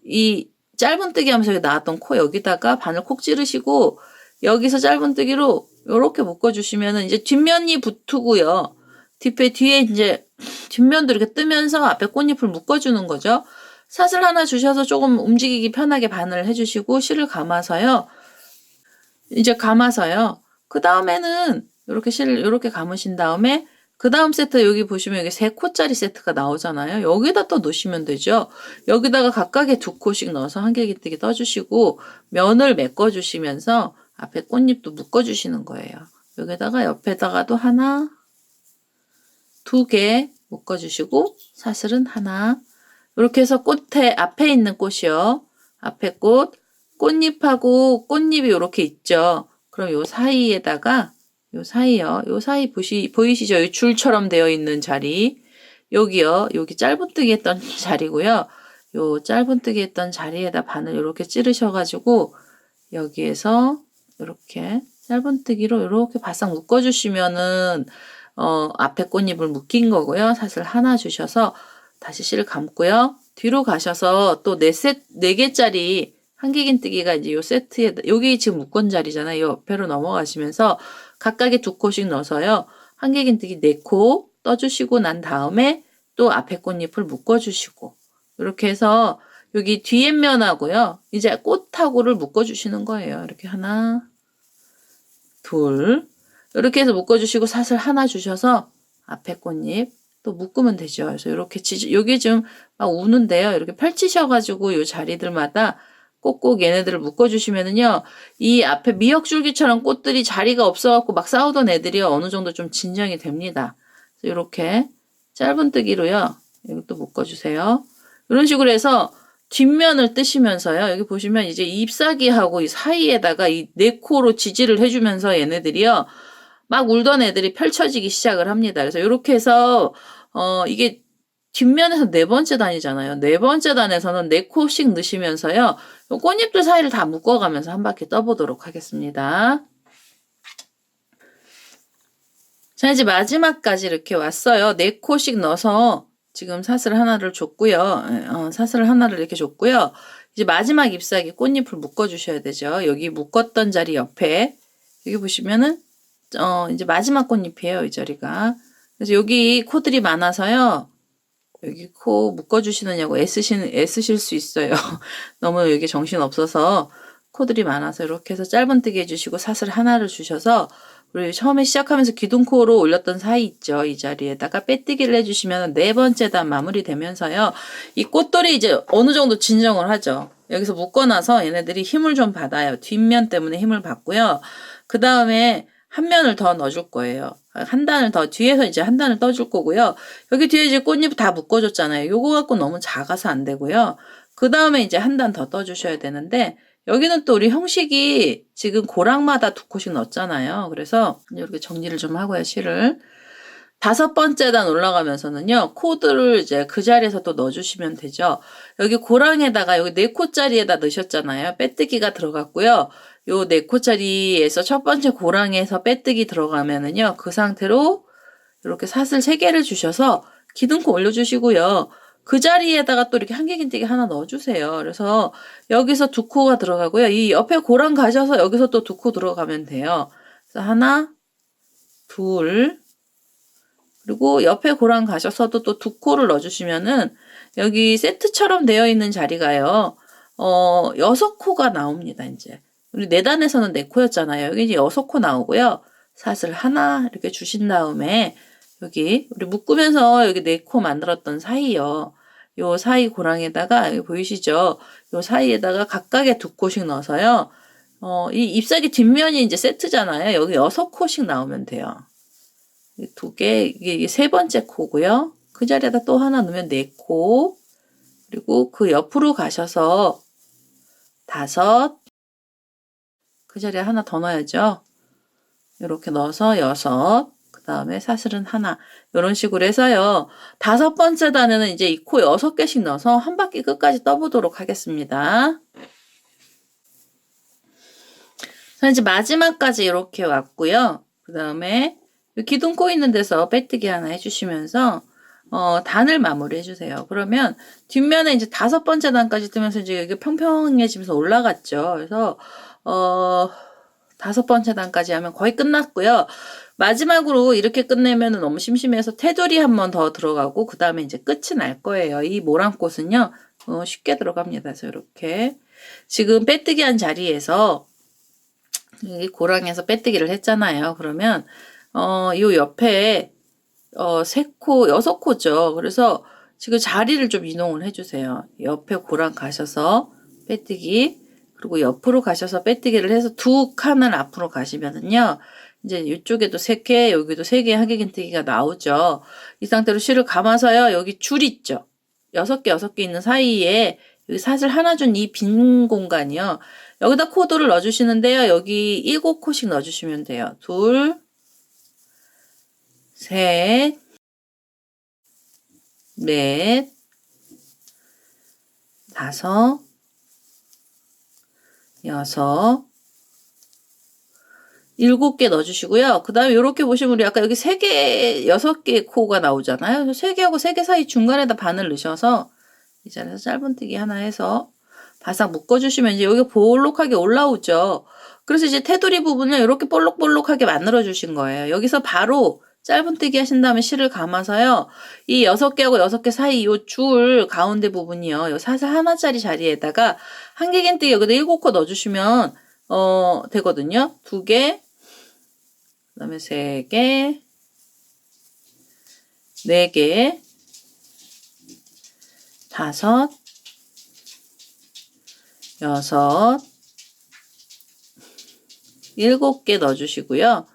이 짧은뜨기 하면서 여기 나왔던 코 여기다가 바늘 콕 찌르시고 여기서 짧은뜨기로 이렇게 묶어주시면은 이제 뒷면이 붙고요. 뒤에 이제 뒷면도 이렇게 뜨면서 앞에 꽃잎을 묶어주는 거죠. 사슬 하나 주셔서 조금 움직이기 편하게 바늘을 해주시고 실을 감아서요. 이제 감아서요. 그 다음에는 이렇게 실을 이렇게 감으신 다음에 그 다음 세트 여기 보시면 여기 3코짜리 세트가 나오잖아요. 여기다 또 넣으시면 되죠. 여기다가 각각의 2코씩 넣어서 한길긴뜨기 떠주시고 면을 메꿔주시면서 앞에 꽃잎도 묶어주시는 거예요. 여기다가 옆에다가도 하나, 2개 묶어주시고 사슬은 하나. 이렇게 해서 꽃에 앞에 있는 꽃이요. 앞에 꽃잎하고 꽃잎이 이렇게 있죠. 그럼 요 사이에다가 요 사이요. 요 사이 보이시죠? 이 줄처럼 되어 있는 자리. 여기요. 여기 짧은뜨기 했던 자리고요. 요 짧은뜨기 했던 자리에다 바늘 이렇게 찌르셔가지고 여기에서 이렇게 짧은뜨기로 이렇게 바싹 묶어주시면은 앞에 꽃잎을 묶인 거고요. 사슬 하나 주셔서 다시 실을 감고요. 뒤로 가셔서 또 4개짜리 한길긴뜨기가 이제 요 세트에 여기 지금 묶은 자리잖아요. 요 옆에로 넘어가시면서 각각의 2코씩 넣어서요. 한길긴뜨기 4코 떠주시고 난 다음에 또 앞에 꽃잎을 묶어주시고 이렇게 해서 여기 뒤에 면하고요. 이제 꽃하고를 묶어주시는 거예요. 이렇게 하나, 둘 이렇게 해서 묶어주시고 사슬 하나 주셔서 앞에 꽃잎 또 묶으면 되죠. 그래서 이렇게 여기 지금 막 우는데요. 이렇게 펼치셔가지고 이 자리들마다 꼭꼭 얘네들을 묶어주시면은요. 이 앞에 미역줄기처럼 꽃들이 자리가 없어갖고 막 싸우던 애들이 어느 정도 좀 진정이 됩니다. 이렇게 짧은뜨기로요. 여기 또 묶어주세요. 이런 식으로 해서 뒷면을 뜨시면서요. 여기 보시면 이제 잎사귀하고 이 사이에다가 이 네 코로 지지를 해주면서 얘네들이요. 막 울던 애들이 펼쳐지기 시작을 합니다. 그래서 이렇게 해서 이게 뒷면에서 네 번째 단이잖아요. 네 번째 단에서는 네 코씩 넣으시면서요. 요 꽃잎들 사이를 다 묶어가면서 한 바퀴 떠보도록 하겠습니다. 자, 이제 마지막까지 이렇게 왔어요. 네 코씩 넣어서 지금 사슬 하나를 줬고요. 사슬 하나를 이렇게 줬고요. 이제 마지막 잎사귀 꽃잎을 묶어주셔야 되죠. 여기 묶었던 자리 옆에 여기 보시면은 이제 마지막 꽃잎이에요. 이 자리가. 그래서 여기 코들이 많아서요. 여기 코 묶어주시느냐고 애쓰실 수 있어요. 너무 여기 정신 없어서 코들이 많아서 이렇게 해서 짧은뜨기 해주시고 사슬 하나를 주셔서 우리 처음에 시작하면서 기둥코로 올렸던 사이 있죠. 이 자리에다가 빼뜨기를 해주시면 네 번째 단 마무리되면서요. 이 꽃돌이 이제 어느 정도 진정을 하죠. 여기서 묶어놔서 얘네들이 힘을 좀 받아요. 뒷면 때문에 힘을 받고요. 그 다음에 한 면을 더 넣어줄 거예요. 한 단을 더 뒤에서 이제 한 단을 떠줄 거고요. 여기 뒤에 이제 꽃잎 다 묶어줬잖아요. 요거 갖고 너무 작아서 안 되고요. 그 다음에 이제 한 단 더 떠주셔야 되는데 여기는 또 우리 형식이 지금 고랑마다 두 코씩 넣었잖아요. 그래서 이렇게 정리를 좀 하고요. 실을. 다섯 번째 단 올라가면서는요. 코드를 이제 그 자리에서 또 넣어주시면 되죠. 여기 고랑에다가 여기 네 코짜리에다 넣으셨잖아요. 빼뜨기가 들어갔고요. 요 네 코짜리에서 첫 번째 고랑에서 빼뜨기 들어가면은요. 그 상태로 이렇게 사슬 3개를 주셔서 기둥코 올려주시고요. 그 자리에다가 또 이렇게 한길긴뜨기 하나 넣어주세요. 그래서 여기서 두 코가 들어가고요. 이 옆에 고랑 가셔서 여기서 또 두 코 들어가면 돼요. 그래서 하나, 둘, 그리고 옆에 고랑 가셔서도 또 두 코를 넣어주시면은 여기 세트처럼 되어 있는 자리가요. 6코가 나옵니다, 이제. 우리 4단에서는 4코였잖아요. 여기 이제 6코 나오고요. 사슬 하나 이렇게 주신 다음에 여기 우리 묶으면서 여기 4코 만들었던 사이요. 요 사이 고랑에다가 여기 보이시죠? 요 사이에다가 각각의 2코씩 넣어서요. 이 잎사귀 뒷면이 이제 세트잖아요. 여기 6코씩 나오면 돼요. 2개, 이게 세 번째 코고요. 그 자리에다 또 하나 넣으면 4코. 그리고 그 옆으로 가셔서 5, 그 자리에 하나 더 넣어야죠. 이렇게 넣어서 6, 그 다음에 사슬은 하나. 이런 식으로 해서요. 5번째 단에는 이제 이 코 6개씩 넣어서 한 바퀴 끝까지 떠보도록 하겠습니다. 자, 이제 마지막까지 이렇게 왔고요. 그 다음에 기둥코 있는 데서 빼뜨기 하나 해주시면서 단을 마무리 해주세요. 그러면 뒷면에 이제 5번째 단까지 뜨면서 이제 여기 평평해지면서 올라갔죠. 그래서 5번째 단까지 하면 거의 끝났고요. 마지막으로 이렇게 끝내면 너무 심심해서 테두리 한 번 더 들어가고 그 다음에 이제 끝이 날 거예요. 이 모란꽃은요 쉽게 들어갑니다. 그래서 이렇게 지금 빼뜨기 한 자리에서 이 고랑에서 빼뜨기를 했잖아요. 그러면 요 옆에 3코, 6코죠. 그래서 지금 자리를 좀 이동을 해주세요. 옆에 고랑 가셔서 빼뜨기, 그리고 옆으로 가셔서 빼뜨기를 해서 2칸을 앞으로 가시면은요. 이제 이쪽에도 3개, 여기도 3개 한길긴뜨기가 나오죠. 이 상태로 실을 감아서요. 여기 줄 있죠. 6개 있는 사이에 여기 사슬 하나 준 이 빈 공간이요. 여기다 코드를 넣어주시는데요. 여기 7코씩 넣어주시면 돼요. 둘, 셋, 넷, 5, 6, 7개 넣어주시고요. 그 다음에 이렇게 보시면 우리 아까 여기 3개, 6개 코가 나오잖아요. 그래서 3개하고 3개 사이 중간에다 반을 넣으셔서 이 자리에서 짧은뜨기 하나 해서 바싹 묶어주시면 이제 여기 볼록하게 올라오죠. 그래서 이제 테두리 부분을 이렇게 볼록볼록하게 만들어 주신 거예요. 여기서 바로 짧은뜨기 하신 다음에 실을 감아서요. 이 6개하고 6개 사이 이 줄 가운데 부분이요. 이 사슬 하나짜리 자리에다가 한길긴뜨기 여기다 7코 넣어주시면 되거든요. 2개, 그 다음에 3개, 4개, 5, 6, 7개 넣어주시고요.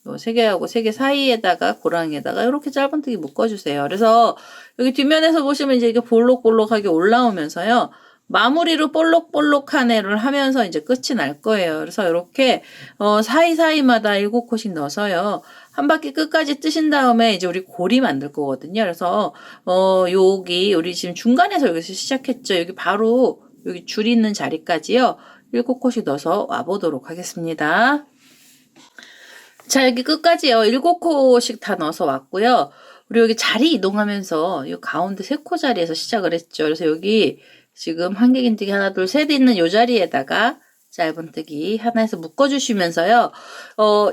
요 3개하고 3개 사이에다가 고랑에다가 이렇게 짧은뜨기 묶어주세요. 그래서 여기 뒷면에서 보시면 이제 이게 볼록볼록하게 올라오면서요. 마무리로 볼록볼록한 애를 하면서 이제 끝이 날 거예요. 그래서 이렇게 사이사이마다 7코씩 넣어서요. 한 바퀴 끝까지 뜨신 다음에 이제 우리 고리 만들 거거든요. 그래서 여기 우리 지금 중간에서 여기서 시작했죠. 여기 바로 여기 줄 있는 자리까지요. 7코씩 넣어서 와보도록 하겠습니다. 자, 여기 끝까지요. 7코씩 다 넣어서 왔고요. 우리 여기 자리 이동하면서 이 가운데 3코 자리에서 시작을 했죠. 그래서 여기 지금 한길긴뜨기 하나, 둘, 셋 있는 이 자리에다가 짧은뜨기 하나에서 묶어주시면서요.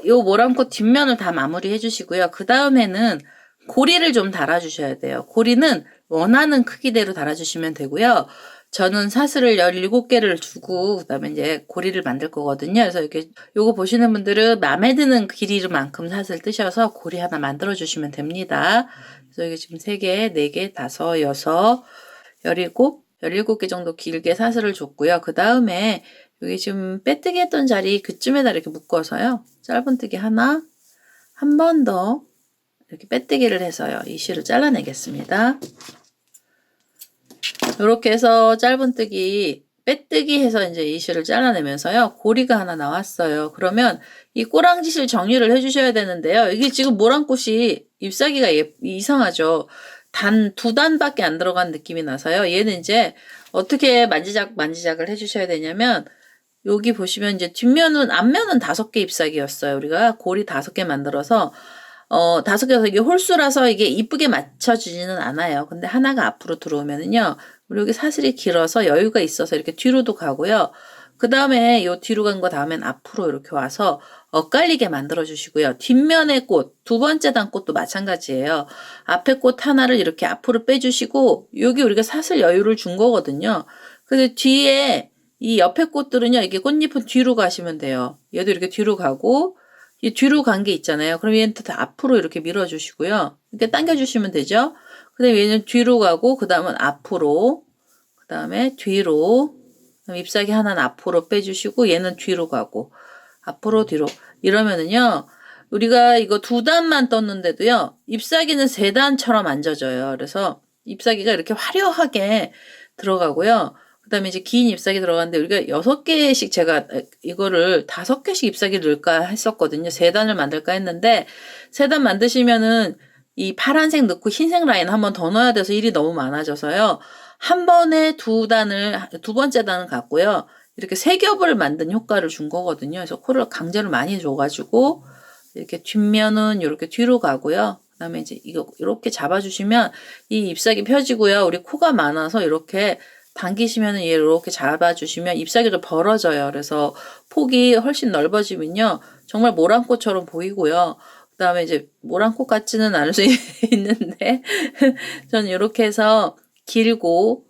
요 모란꽃 뒷면을 다 마무리 해주시고요. 그 다음에는 고리를 좀 달아주셔야 돼요. 고리는 원하는 크기대로 달아주시면 되고요. 저는 사슬을 17개를 두고 그다음에 이제 고리를 만들 거거든요. 그래서 이렇게 요거 보시는 분들은 마음에 드는 길이만큼 사슬 뜨셔서 고리 하나 만들어 주시면 됩니다. 그래서 여기 지금 3개, 4개, 5, 6, 17개 정도 길게 사슬을 줬고요. 그 다음에 여기 지금 빼뜨기 했던 자리 그쯤에다 이렇게 묶어서요. 짧은뜨기 하나, 한 번 더 이렇게 빼뜨기를 해서요. 이 실을 잘라내겠습니다. 이렇게 해서 짧은뜨기, 빼뜨기 해서 이제 이 실을 잘라내면서요. 고리가 하나 나왔어요. 그러면 이 꼬랑지실 정리를 해주셔야 되는데요. 이게 지금 모란꽃이 잎사귀가 이상하죠. 2단밖에 안 들어간 느낌이 나서요. 얘는 이제 어떻게 만지작을 해주셔야 되냐면 여기 보시면 이제 뒷면은 앞면은 5개 잎사귀였어요. 우리가 고리 5개 만들어서 5개여서 이게 홀수라서 이게 이쁘게 맞춰지지는 않아요. 근데 하나가 앞으로 들어오면은요. 우리 여기 사슬이 길어서 여유가 있어서 이렇게 뒤로도 가고요. 그 다음에 요 뒤로 간 거 다음엔 앞으로 이렇게 와서 엇갈리게 만들어 주시고요. 뒷면의 꽃, 2번째 단 꽃도 마찬가지예요. 앞에 꽃 하나를 이렇게 앞으로 빼주시고 여기 우리가 사슬 여유를 준 거거든요. 근데 뒤에 이 옆에 꽃들은요. 이게 꽃잎은 뒤로 가시면 돼요. 얘도 이렇게 뒤로 가고 이 뒤로 간 게 있잖아요. 그럼 얘는 다 앞으로 이렇게 밀어주시고요. 이렇게 당겨주시면 되죠. 그 다음에 얘는 뒤로 가고 그 다음은 앞으로 그 다음에 뒤로 잎사귀 하나는 앞으로 빼주시고 얘는 뒤로 가고 앞으로 뒤로 이러면은요. 우리가 이거 2단만 떴는데도요. 잎사귀는 3단처럼 앉아져요. 그래서 잎사귀가 이렇게 화려하게 들어가고요. 그 다음에 이제 긴 잎사귀 들어가는데 우리가 6개씩 제가 이거를 5개씩 잎사귀를 넣을까 했었거든요. 3단을 만들까 했는데 3단 만드시면은 이 파란색 넣고 흰색 라인 한 번 더 넣어야 돼서 일이 너무 많아져서요. 한 번에 2번째 단을 갖고요. 이렇게 3겹을 만든 효과를 준 거거든요. 그래서 코를 강제로 많이 줘가지고 이렇게 뒷면은 이렇게 뒤로 가고요. 그 다음에 이제 이거 이렇게 잡아주시면 이 잎사귀 펴지고요. 우리 코가 많아서 이렇게 당기시면은 얘를 이렇게 잡아주시면 잎사귀도 벌어져요. 그래서 폭이 훨씬 넓어지면요. 정말 모란꽃처럼 보이고요. 그 다음에 이제 모란꽃 같지는 않을 수 있는데 저는 이렇게 해서 길고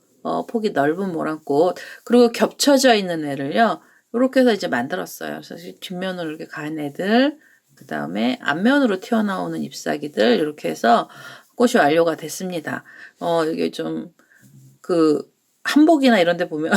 폭이 넓은 모란꽃 그리고 겹쳐져 있는 애를요. 이렇게 해서 이제 만들었어요. 그래서 뒷면으로 이렇게 간 애들 그 다음에 앞면으로 튀어나오는 잎사귀들 이렇게 해서 꽃이 완료가 됐습니다. 이게 좀 한복이나 이런 데 보면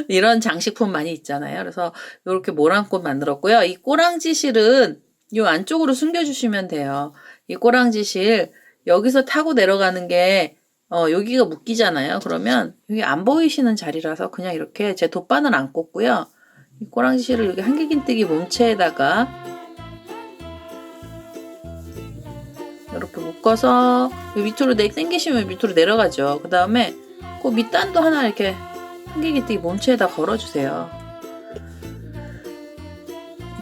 이런 장식품 많이 있잖아요. 그래서 이렇게 모란꽃 만들었고요. 이 꼬랑지 실은 이 안쪽으로 숨겨주시면 돼요. 이 꼬랑지 실 여기서 타고 내려가는 게 여기가 묶이잖아요. 그러면 여기 안 보이시는 자리라서 그냥 이렇게 제 돗바늘 안 꽂고요. 이 꼬랑지 실을 여기 한길긴뜨기 몸체에다가 이렇게 묶어서 밑으로 당기시면 밑으로 내려가죠. 그 다음에 그 밑단도 하나 이렇게 한길긴뜨기 몸체에다 걸어주세요.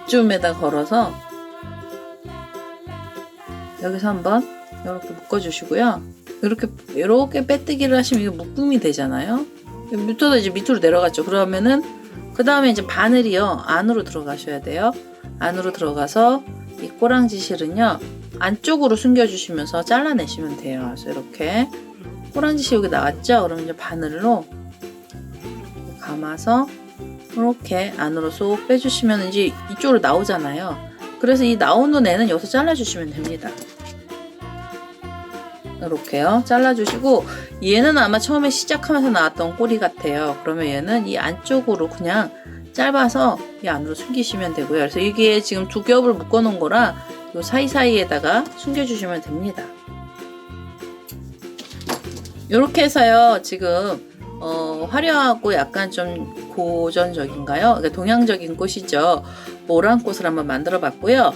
이쯤에다 걸어서 여기서 한번 이렇게 묶어주시고요. 이렇게 빼뜨기를 하시면 이게 묶음이 되잖아요. 밑으로 이제 밑으로 내려갔죠. 그러면은 그 다음에 이제 바늘이요 안으로 들어가셔야 돼요. 안으로 들어가서 이 꼬랑지 실은요 안쪽으로 숨겨주시면서 잘라내시면 돼요. 그래서 이렇게 꼬랑지 실 여기 나왔죠. 그러면 이제 바늘로 감아서 이렇게 안으로 쏙 빼주시면 이제 이쪽으로 나오잖아요. 그래서 이 나오는 애는 여기서 잘라주시면 됩니다. 이렇게요. 잘라주시고 얘는 아마 처음에 시작하면서 나왔던 꼬리 같아요. 그러면 얘는 이 안쪽으로 그냥 짧아서 이 안으로 숨기시면 되고요. 그래서 이게 지금 2겹을 묶어 놓은 거라 이 사이사이에다가 숨겨주시면 됩니다. 이렇게 해서요. 지금 화려하고 약간 좀 고전적인가요? 그러니까 동양적인 꽃이죠. 모란꽃을 한번 만들어 봤고요.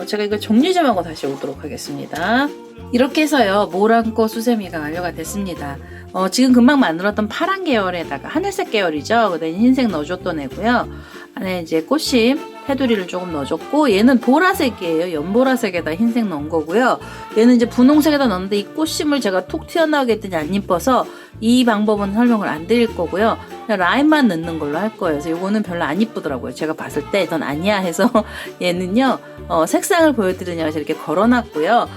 제가 이거 정리 좀 하고 다시 오도록 하겠습니다. 이렇게 해서요, 모란꽃 수세미가 완료가 됐습니다. 지금 금방 만들었던 파란 계열에다가 하늘색 계열이죠. 그다음에 흰색 넣어줬던 애고요. 안에 이제 꽃심 테두리를 조금 넣어줬고, 얘는 보라색이에요. 연보라색에다 흰색 넣은 거고요. 얘는 이제 분홍색에다 넣었는데 이 꽃심을 제가 톡 튀어나오게 했더니 안 이뻐서 이 방법은 설명을 안 드릴 거고요. 그냥 라인만 넣는 걸로 할 거예요. 그래서 이거는 별로 안 이쁘더라고요. 제가 봤을 때 넌 아니야 해서 얘는요, 색상을 보여드리냐고 이렇게 걸어놨고요.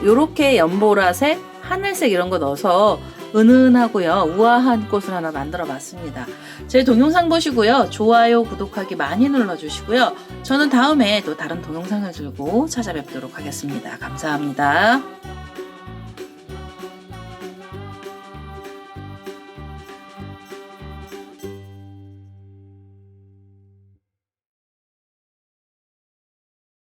요렇게 연보라색, 하늘색 이런 거 넣어서 은은하고요, 우아한 꽃을 하나 만들어 봤습니다. 제 동영상 보시고요, 좋아요, 구독하기 많이 눌러주시고요. 저는 다음에 또 다른 동영상을 들고 찾아뵙도록 하겠습니다. 감사합니다.